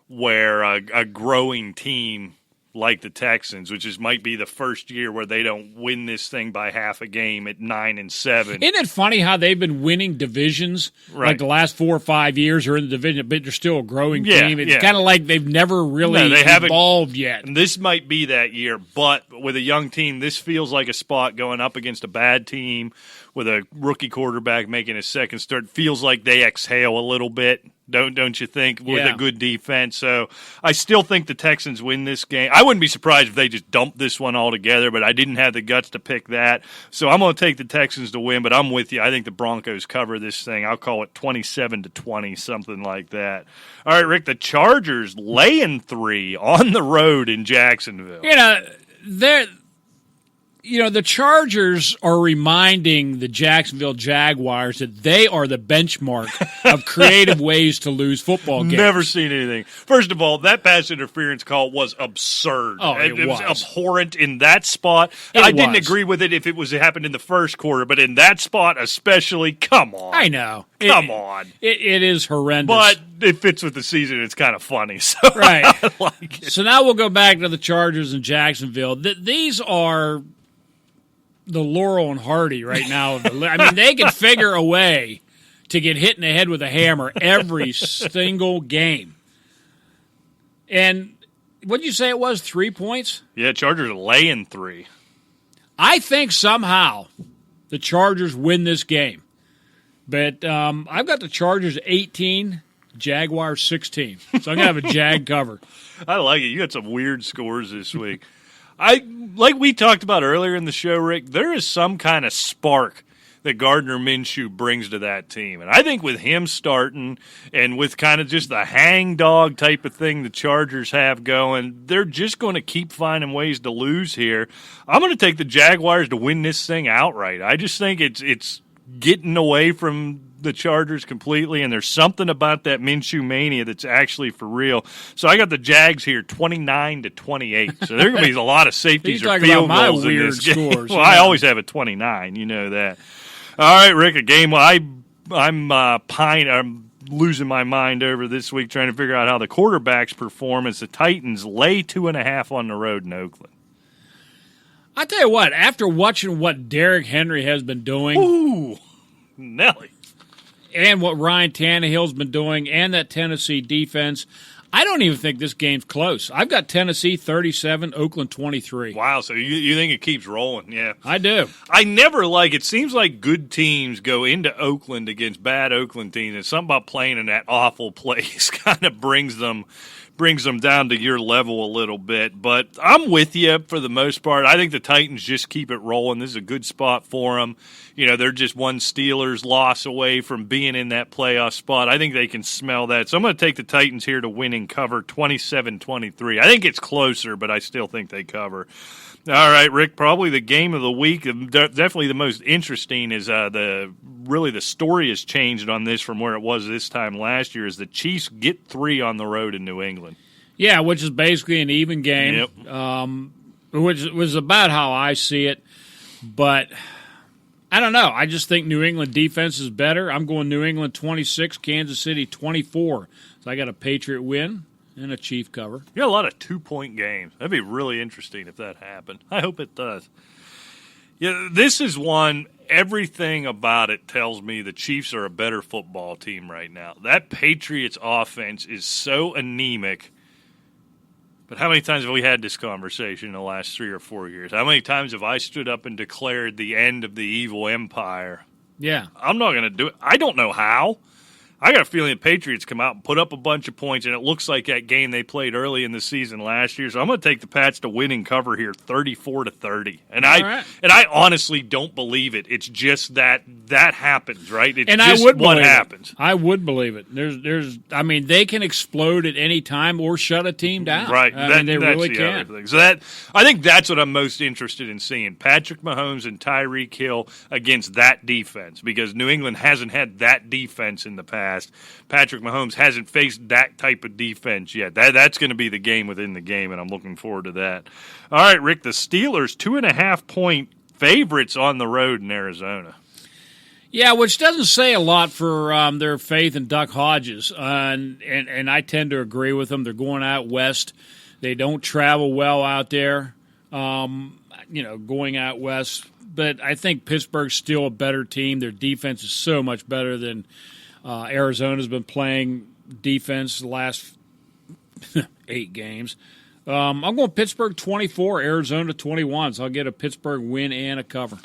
where a growing team like the Texans, which might be the first year where they don't win this thing by half a game at 9-7. Isn't it funny how they've been winning divisions like the last 4 or 5 years are in the division, but they're still a growing team? It's kind of like they've never really evolved yet. And this might be that year, but with a young team, this feels like a spot going up against a bad team with a rookie quarterback making his second start. Feels like they exhale a little bit. Don't you think, with a good defense? So I still think the Texans win this game. I wouldn't be surprised if they just dumped this one altogether, but I didn't have the guts to pick that. So I'm going to take the Texans to win, but I'm with you. I think the Broncos cover this thing. I'll call it 27-20, something like that. All right, Rick, the Chargers laying 3 on the road in Jacksonville. The Chargers are reminding the Jacksonville Jaguars that they are the benchmark of creative ways to lose football games. Never seen anything. First of all, that pass interference call was absurd. Oh, it was abhorrent in that spot. I didn't agree with it if it happened in the first quarter, but in that spot especially, come on. I know. Come on. It is horrendous. But it fits with the season. It's kind of funny. So right. I like it. So now we'll go back to the Chargers in Jacksonville. These are the Laurel and Hardy right now. I mean, they can figure a way to get hit in the head with a hammer every single game. And what did you say it was, 3 points? Yeah, Chargers laying 3. I think somehow the Chargers win this game. But I've got the Chargers 18, Jaguars 16. So I'm going to have a Jag cover. I like it. You got some weird scores this week. Like we talked about earlier in the show, Rick, there is some kind of spark that Gardner Minshew brings to that team. And I think with him starting and with kind of just the hang dog type of thing the Chargers have going, they're just going to keep finding ways to lose here. I'm going to take the Jaguars to win this thing outright. I just think it's getting away from the Chargers completely, and there's something about that Minshew mania that's actually for real. So I got the Jags here 29-28. So there are going to be a lot of safeties or field goals in this game. Scores, well, I always have a 29. You know that. All right, Rick, a game I'm losing my mind over this week trying to figure out how the quarterbacks perform as the Titans lay 2.5 on the road in Oakland. I tell you what, after watching what Derrick Henry has been doing, ooh, Nelly, and what Ryan Tannehill's been doing, and that Tennessee defense, I don't even think this game's close. I've got Tennessee 37, Oakland 23. Wow, so you think it keeps rolling? Yeah, I do. I never it seems like good teams go into Oakland against bad Oakland teams, and something about playing in that awful place kind of brings them down to your level a little bit. But I'm with you for the most part. I think the Titans just keep it rolling. This is a good spot for them. You know, they're just one Steelers loss away from being in that playoff spot. I think they can smell that. So I'm going to take the Titans here to win and cover 27-23. I think it's closer, but I still think they cover. All right, Rick, probably the game of the week, definitely the most interesting is the story has changed on this from where it was this time last year, is the Chiefs get 3 on the road in New England. Yeah, which is basically an even game, which was about how I see it. But I don't know. I just think New England defense is better. I'm going New England 26, Kansas City 24. So I got a Patriot win and a Chief cover. You got a lot of 2-point games. That'd be really interesting if that happened. I hope it does. Yeah, this is one, everything about it tells me the Chiefs are a better football team right now. That Patriots offense is so anemic. But how many times have we had this conversation in the last 3 or 4 years? How many times have I stood up and declared the end of the evil empire? Yeah. I'm not going to do it. I don't know how. I got a feeling the Patriots come out and put up a bunch of points, and it looks like that game they played early in the season last year. So I'm going to take the Pats to win and cover here, 34-30. And I honestly don't believe it. It's just that happens, right? It's just what happens. I would believe it. They can explode at any time or shut a team down. Right. They really can. So I think that's what I'm most interested in seeing. Patrick Mahomes and Tyreek Hill against that defense, because New England hasn't had that defense in the past. Patrick Mahomes hasn't faced that type of defense yet. That's going to be the game within the game, and I'm looking forward to that. All right, Rick, the Steelers 2.5-point favorites on the road in Arizona. Yeah, which doesn't say a lot for their faith in Duck Hodges, and I tend to agree with them. They're going out west They don't travel well out there, going out west. But I think Pittsburgh's still a better team. Their defense is so much better than Arizona's been playing defense the last 8 games. I'm going Pittsburgh 24, Arizona 21. So I'll get a Pittsburgh win and a cover.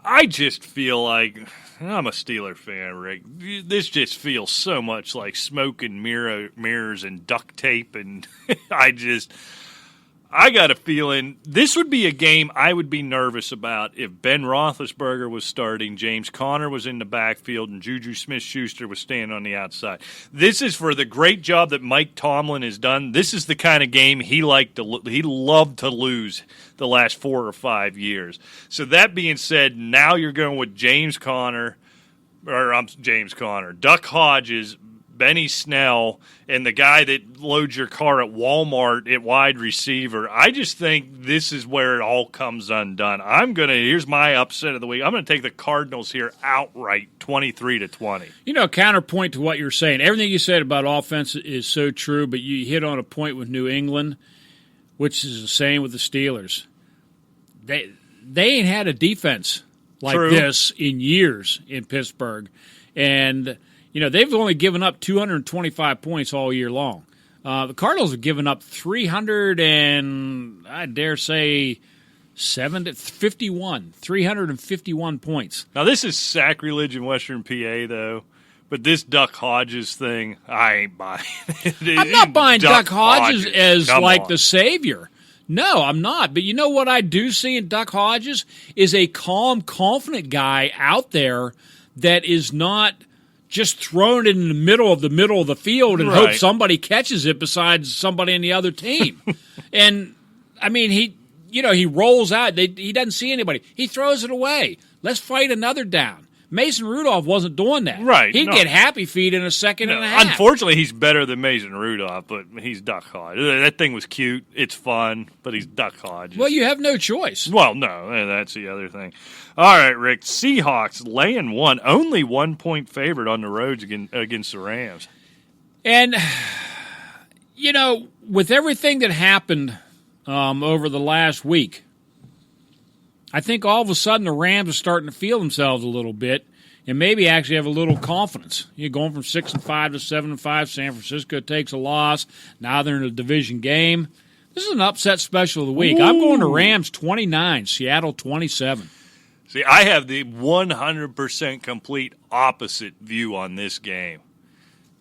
I just feel like I'm a Steeler fan, Rick. This just feels so much like smoke and mirrors and duct tape, and I got a feeling this would be a game I would be nervous about if Ben Roethlisberger was starting, James Conner was in the backfield, and Juju Smith-Schuster was standing on the outside. This is for the great job that Mike Tomlin has done. This is the kind of game he loved to lose the last 4 or 5 years. So that being said, now you're going with Duck Hodges, Benny Snell, and the guy that loads your car at Walmart at wide receiver. I just think this is where it all comes undone. Here's my upset of the week. I'm going to take the Cardinals here outright, 23-20. Counterpoint to what you're saying. Everything you said about offense is so true, but you hit on a point with New England, which is the same with the Steelers. They ain't had a defense like this in years in Pittsburgh. And they've only given up 225 points all year long. The Cardinals have given up 351 points. Now, this is sacrilege in Western PA, though. But this Duck Hodges thing, I ain't buying it. I'm not buying Duck Hodges as the savior. No, I'm not. But you know what I do see in Duck Hodges is a calm, confident guy out there that is not just thrown in the middle of the field and hope somebody catches it besides somebody in the other team. And, I mean, he rolls out. He doesn't see anybody. He throws it away. Let's fight another down. Mason Rudolph wasn't doing that. Right. He'd get happy feet in a second and a half. Unfortunately, he's better than Mason Rudolph, but he's Duck Hodges. That thing was cute. It's fun, but he's Duck Hodges. Well, you have no choice. Well, no, that's the other thing. All right, Rick, Seahawks laying 1, only 1 point favorite on the roads against the Rams. And, with everything that happened over the last week, I think all of a sudden the Rams are starting to feel themselves a little bit and maybe actually have a little confidence. You're going from 6-5 to 7-5. San Francisco takes a loss. Now they're in a division game. This is an upset special of the week. I'm going to Rams 29, Seattle 27. See, I have the 100% complete opposite view on this game.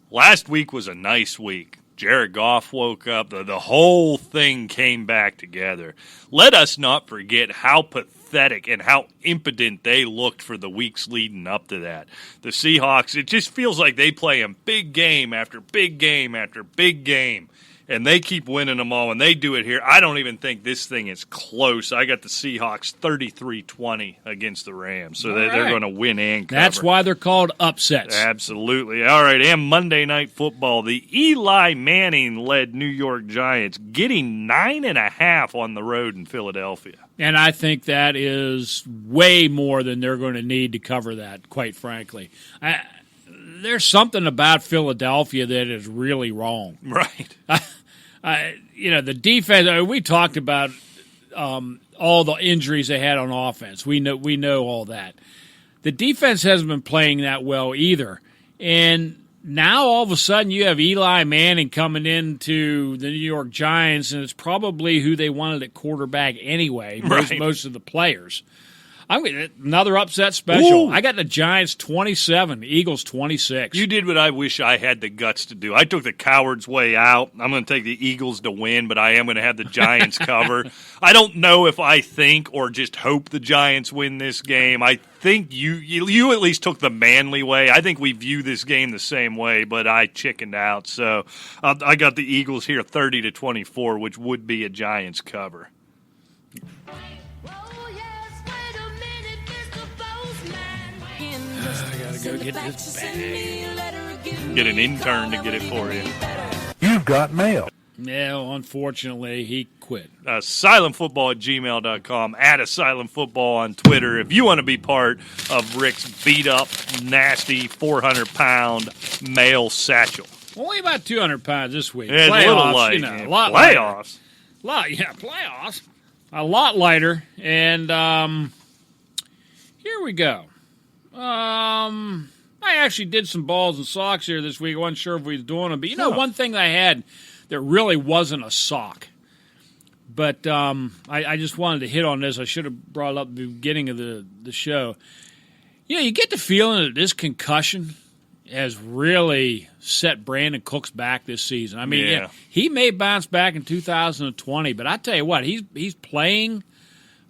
Last week was a nice week. Jared Goff woke up. The whole thing came back together. Let us not forget how pathetic and how impotent they looked for the weeks leading up to that. The Seahawks, it just feels like they play them big game after big game after big game. And they keep winning them all, and they do it here. I don't even think this thing is close. I got the Seahawks 33-20 against the Rams, so they're going to win and cover. That's why they're called upsets. Absolutely. All right, and Monday Night Football, the Eli Manning-led New York Giants getting 9.5 on the road in Philadelphia. And I think that is way more than they're going to need to cover that, quite frankly. There's something about Philadelphia that is really wrong. Right. The defense, we talked about all the injuries they had on offense. We know all that. The defense hasn't been playing that well either. And now all of a sudden you have Eli Manning coming into the New York Giants, and it's probably who they wanted at quarterback anyway, most of the players. I'm another upset special. Ooh. I got the Giants 27, Eagles 26. You did what I wish I had the guts to do. I took the coward's way out. I'm going to take the Eagles to win, but I am going to have the Giants cover. I don't know if I think or just hope the Giants win this game. I think you at least took the manly way. I think we view this game the same way, but I chickened out. So I got the Eagles here 30-24, which would be a Giants cover. I gotta go get this bag. Get an intern to get it for you. You've got mail. No, unfortunately, he quit. Asylumfootball@gmail.com, @AsylumFootball on Twitter. If you want to be part of Rick's beat-up, nasty, 400-pound male satchel. Only about 200 pounds this week. Yeah, playoffs, a little light. A lot Playoffs. Playoffs. A lot lighter. And here we go. I actually did some balls and socks here this week. I wasn't sure if we was doing them. But one thing that I had that really wasn't a sock. But I just wanted to hit on this. I should have brought it up at the beginning of the show. You get the feeling that this concussion has really set Brandon Cooks back this season. I mean, he may bounce back in 2020, but I tell you what, he's playing.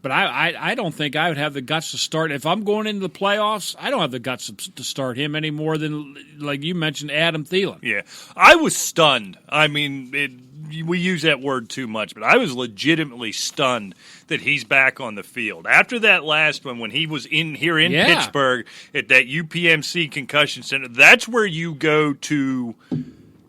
But I don't think I would have the guts to start. If I'm going into the playoffs, I don't have the guts to start him any more than, like you mentioned, Adam Thielen. Yeah, I was stunned. I mean, we use that word too much, but I was legitimately stunned that he's back on the field. After that last one, when he was in Pittsburgh at that UPMC concussion center, that's where you go to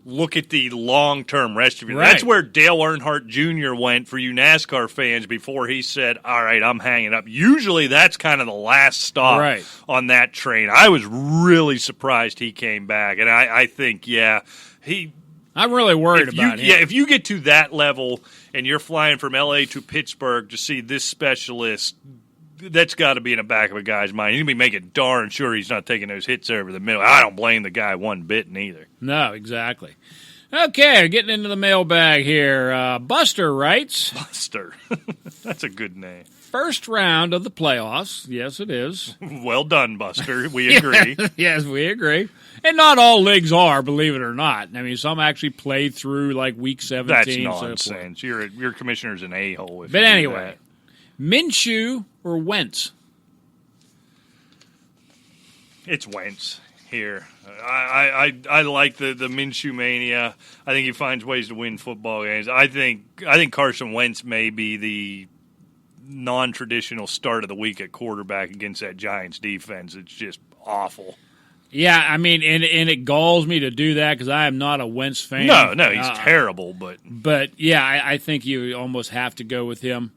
look at the long-term rest of you. Right. That's where Dale Earnhardt Jr. went for you NASCAR fans before he said, all right, I'm hanging up. Usually that's kind of the last stop on that train. I was really surprised he came back, and I think, I'm really worried about him. Yeah, if you get to that level and you're flying from L.A. to Pittsburgh to see this specialist, that's got to be in the back of a guy's mind. He's going to be making darn sure he's not taking those hits over the middle. I don't blame the guy one bit neither. No, exactly. Okay, getting into the mailbag here. Buster writes. Buster. That's a good name. First round of the playoffs. Yes, it is. Well done, Buster. We agree. Yes, we agree. And not all leagues are, believe it or not. I mean, some actually play through like week 17. That's nonsense. So your commissioner's an a-hole. But anyway, Minshew or Wentz? It's Wentz here. I like the Minshew mania. I think he finds ways to win football games. I think Carson Wentz may be the non-traditional start of the week at quarterback against that Giants defense. It's just awful. Yeah, I mean, and it galls me to do that because I am not a Wentz fan. No, he's terrible. But yeah, I think you almost have to go with him.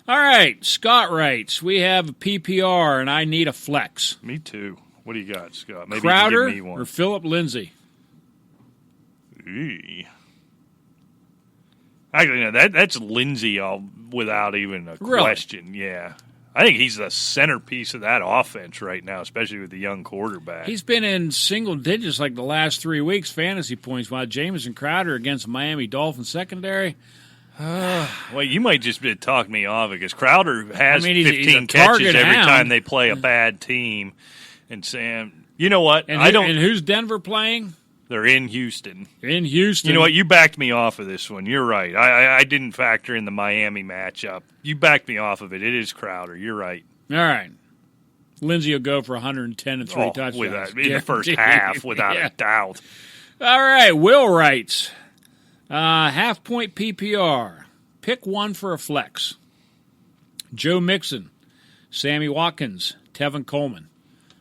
All right, Scott writes, we have a PPR, and I need a flex. Me too. What do you got, Scott? Maybe Crowder you can give me one. or Phillip Lindsay? Actually, no, that's Lindsay without even a question. Yeah. I think he's the centerpiece of that offense right now, especially with the young quarterback. He's been in single digits like the last 3 weeks, fantasy points, while Jamison Crowder against Miami Dolphins secondary. Well, you might just be talking me off because Crowder has he's 15 catches every time they play a bad team. And Sam, you know what? And who's Denver playing? They're in Houston. In Houston. You know what? You backed me off of this one. You're right. I didn't factor in the Miami matchup. You backed me off of it. It is Crowder. You're right. All right. Lindsay will go for 110 and 3 touchdowns. In the first half, without a doubt. All right. Will writes, half-point PPR. Pick one for a flex. Joe Mixon, Sammy Watkins, Tevin Coleman.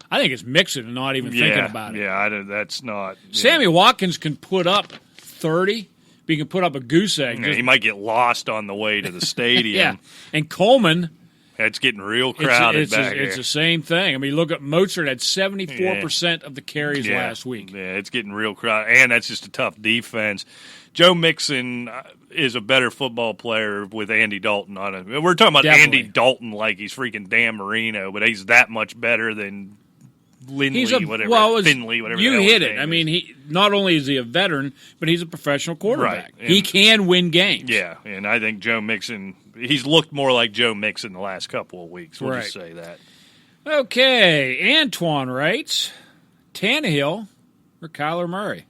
I think it's Mixon and not even thinking about it. Yeah, that's not. Sammy Watkins can put up 30, but he can put up a goose egg. He might get lost on the way to the stadium. Yeah, and Coleman. It's getting real crowded back here. It's the same thing. I mean, look at Mozart had 74% of the carries last week. Yeah, it's getting real crowded, and that's just a tough defense. Joe Mixon is a better football player with Andy Dalton on it. We're talking about Andy Dalton like he's freaking Dan Marino, but he's that much better than Finley, whatever. You hit it. I mean, he not only is he a veteran, but he's a professional quarterback. Right. He can win games. Yeah, and I think Joe Mixon, he's looked more like Joe Mixon the last couple of weeks. We'll just say that. Okay, Antoine writes, Tannehill or Kyler Murray?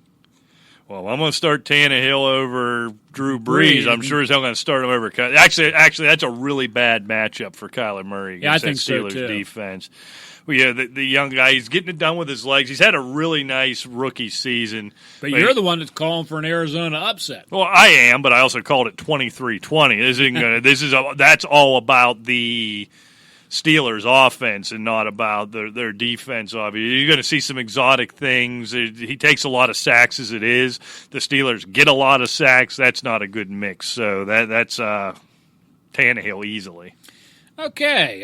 Well, I'm going to start Tannehill over Drew Brees. I'm sure as hell going to start him over Kyler. Actually, that's a really bad matchup for Kyler Murray against that Steelers defense. Well, yeah, the young guy, he's getting it done with his legs. He's had a really nice rookie season. But you're the one that's calling for an Arizona upset. Well, I am, but I also called it 23-20. That's all about the Steelers' offense and not about their defense. Obviously, you're going to see some exotic things. He takes a lot of sacks as it is. The Steelers get a lot of sacks. That's not a good mix. So that's Tannehill easily. Okay.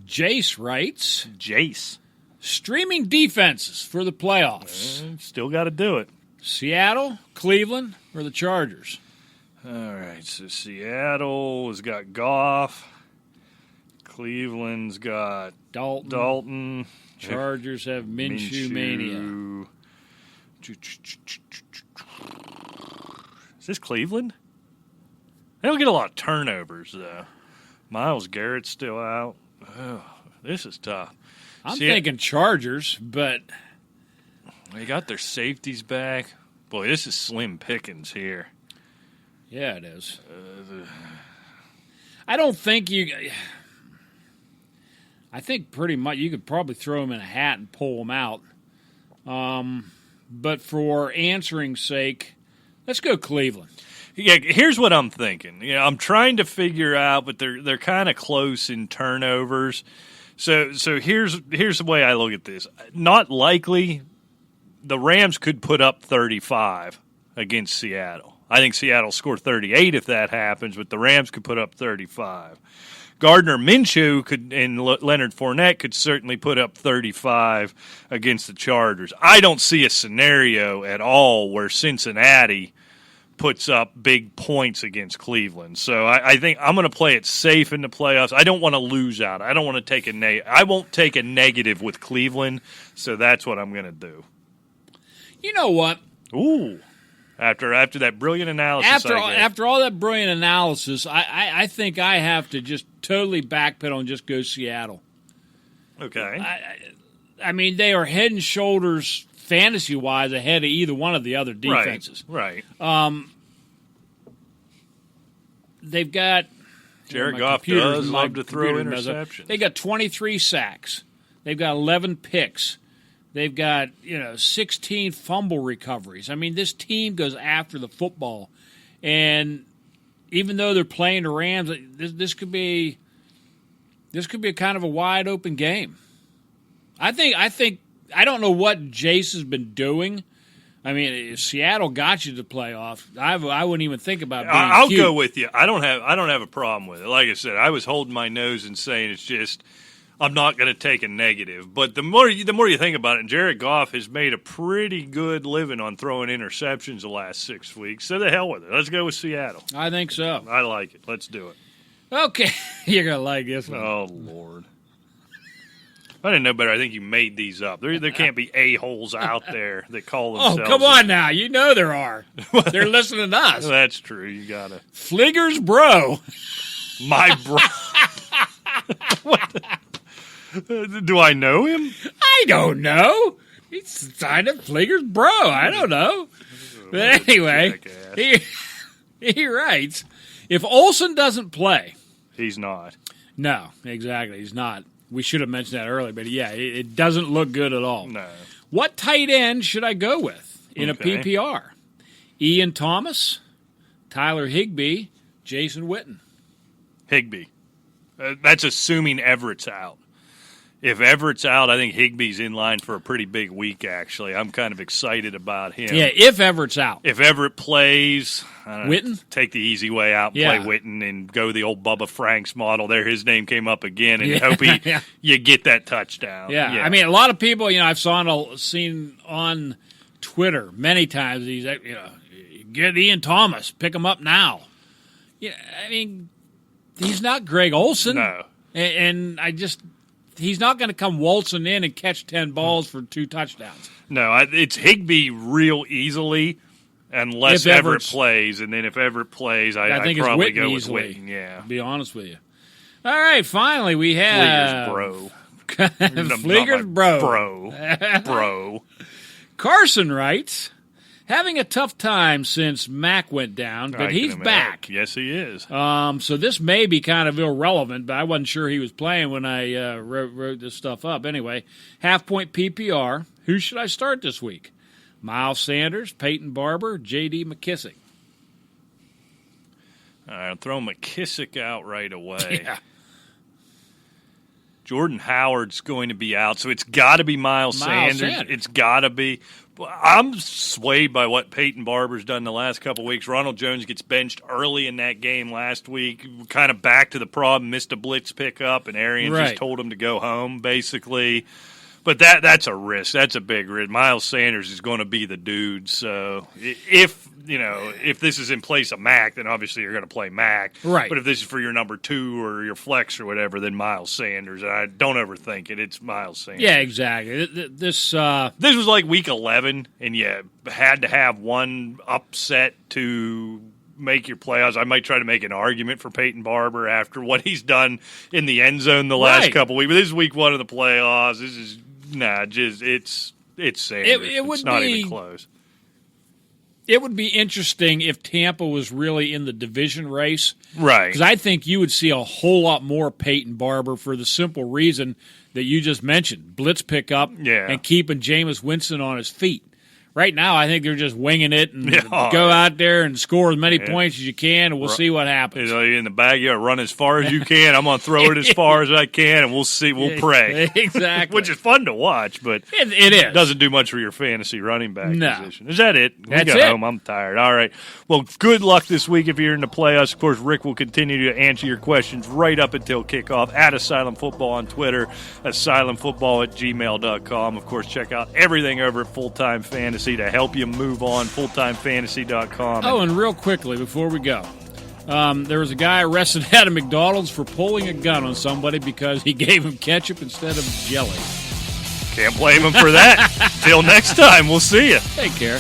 Jace writes. Jace. Streaming defenses for the playoffs. Still got to do it. Seattle, Cleveland, or the Chargers? All right, so Seattle has got Goff. Cleveland's got Dalton. Chargers have Minshew mania. Is this Cleveland? They don't get a lot of turnovers, though. Myles Garrett's still out. Oh, this is tough. I'm thinking Chargers, but they got their safeties back. Boy, this is slim pickings here. Yeah, it is. I don't think you. I think pretty much you could probably throw them in a hat and pull them out. But for answering's sake, let's go Cleveland. Yeah, here's what I'm thinking. I'm trying to figure out, but they're kind of close in turnovers. So here's the way I look at this. Not likely. The Rams could put up 35 against Seattle. I think Seattle score 38 if that happens, but the Rams could put up 35. Gardner Minshew and Leonard Fournette could certainly put up 35 against the Chargers. I don't see a scenario at all where Cincinnati puts up big points against Cleveland. So I think I'm going to play it safe in the playoffs. I don't want to lose out. I don't want to take I won't take a negative with Cleveland, so that's what I'm going to do. You know what? Ooh. After that brilliant analysis. After all that brilliant analysis, I think I have to just totally backpedal and just go Seattle. Okay. I mean, they are head and shoulders fantasy-wise ahead of either one of the other defenses. Right. They've got Jared Goff does love to throw interceptions. They got 23 sacks. They've got 11 picks. They've got 16 fumble recoveries. I mean, this team goes after the football, and even though they're playing the Rams, this could be a kind of a wide open game. I don't know what Jace has been doing. I mean, if Seattle got you to the playoffs, I wouldn't even think about being I'll cute. go with you. I don't have a problem with it. Like I said, I was holding my nose and saying it's just I'm not going to take a negative. But the more you think about it, and Jared Goff has made a pretty good living on throwing interceptions the last 6 weeks. So the hell with it. Let's go with Seattle. I think so. I like it. Let's do it. Okay. You're going to like this one. Oh, Lord. If I didn't know better, I think you made these up. There can't be a-holes out there that call themselves. Oh, come on now. You know there are. They're listening to us. That's true. You got to. Fleeger's bro. My bro. What? Do I know him? I don't know. He's signed up Fleeger's bro. I don't know. But anyway, he writes, if Olsen doesn't play. He's not. No, exactly. He's not. We should have mentioned that earlier, but yeah, it doesn't look good at all. No. What tight end should I go with in a PPR? Ian Thomas, Tyler Higbee, Jason Witten. Higbee. That's assuming Everett's out. If Everett's out, I think Higbee's in line for a pretty big week, actually. I'm kind of excited about him. Yeah, if Everett's out. If Everett plays, Witten? Take the easy way out and play Witten and go the old Bubba Franks model. There, his name came up again, and hope you get that touchdown. Yeah, I mean, a lot of people, I've seen on Twitter many times, he's get Ian Thomas, pick him up now. Yeah, I mean, he's not Greg Olsen. No. And he's not going to come waltzing in and catch 10 balls for 2 touchdowns. No, it's Higbee real easily unless Everett plays. And then if Everett plays, I think probably go with Witten. Yeah. To be honest with you. All right, finally we have Fleeger's bro. Bro. Carson writes, having a tough time since Mac went down, but he's back. Yes, he is. So this may be kind of irrelevant, but I wasn't sure he was playing when I wrote this stuff up. Anyway, half-point PPR. Who should I start this week? Miles Sanders, Peyton Barber, J.D. McKissick. All right, I'll throw McKissick out right away. Yeah. Jordan Howard's going to be out, so it's got to be Miles Sanders. It's got to be. I'm swayed by what Peyton Barber's done the last couple of weeks. Ronald Jones gets benched early in that game last week, kind of back to the problem, missed a blitz pickup, and Arians just told him to go home, basically. But that's a risk. That's a big risk. Miles Sanders is going to be the dude. So if this is in place of Mac, then obviously you're going to play Mac. Right. But if this is for your number 2 or your flex or whatever, then Miles Sanders. I don't overthink it. It's Miles Sanders. Yeah, exactly. This was like week 11, and you had to have one upset to make your playoffs. I might try to make an argument for Peyton Barber after what he's done in the end zone the last couple weeks. But this is week 1 of the playoffs. This is it's Sanders. It's not even close. It would be interesting if Tampa was really in the division race. Right. Because I think you would see a whole lot more Peyton Barber for the simple reason that you just mentioned. Blitz pickup and keeping Jameis Winston on his feet. Right now, I think they're just winging it and go out there and score as many points as you can, and we'll see what happens. In the backyard, run as far as you can. I'm going to throw it as far as I can, and we'll see. We'll pray. Exactly. Which is fun to watch, but it is. Doesn't do much for your fantasy running back position. Is that it? That's we go it. home. I'm tired. All right. Well, good luck this week if you're in the playoffs. Of course, Rick will continue to answer your questions right up until kickoff at Asylum Football on Twitter, asylumfootball@gmail.com. Of course, check out everything over at Full Time Fantasy to help you move on, fulltimefantasy.com. Oh, and real quickly before we go, there was a guy arrested at a McDonald's for pulling a gun on somebody because he gave him ketchup instead of jelly. Can't blame him for that. Till next time, we'll see you. Take care.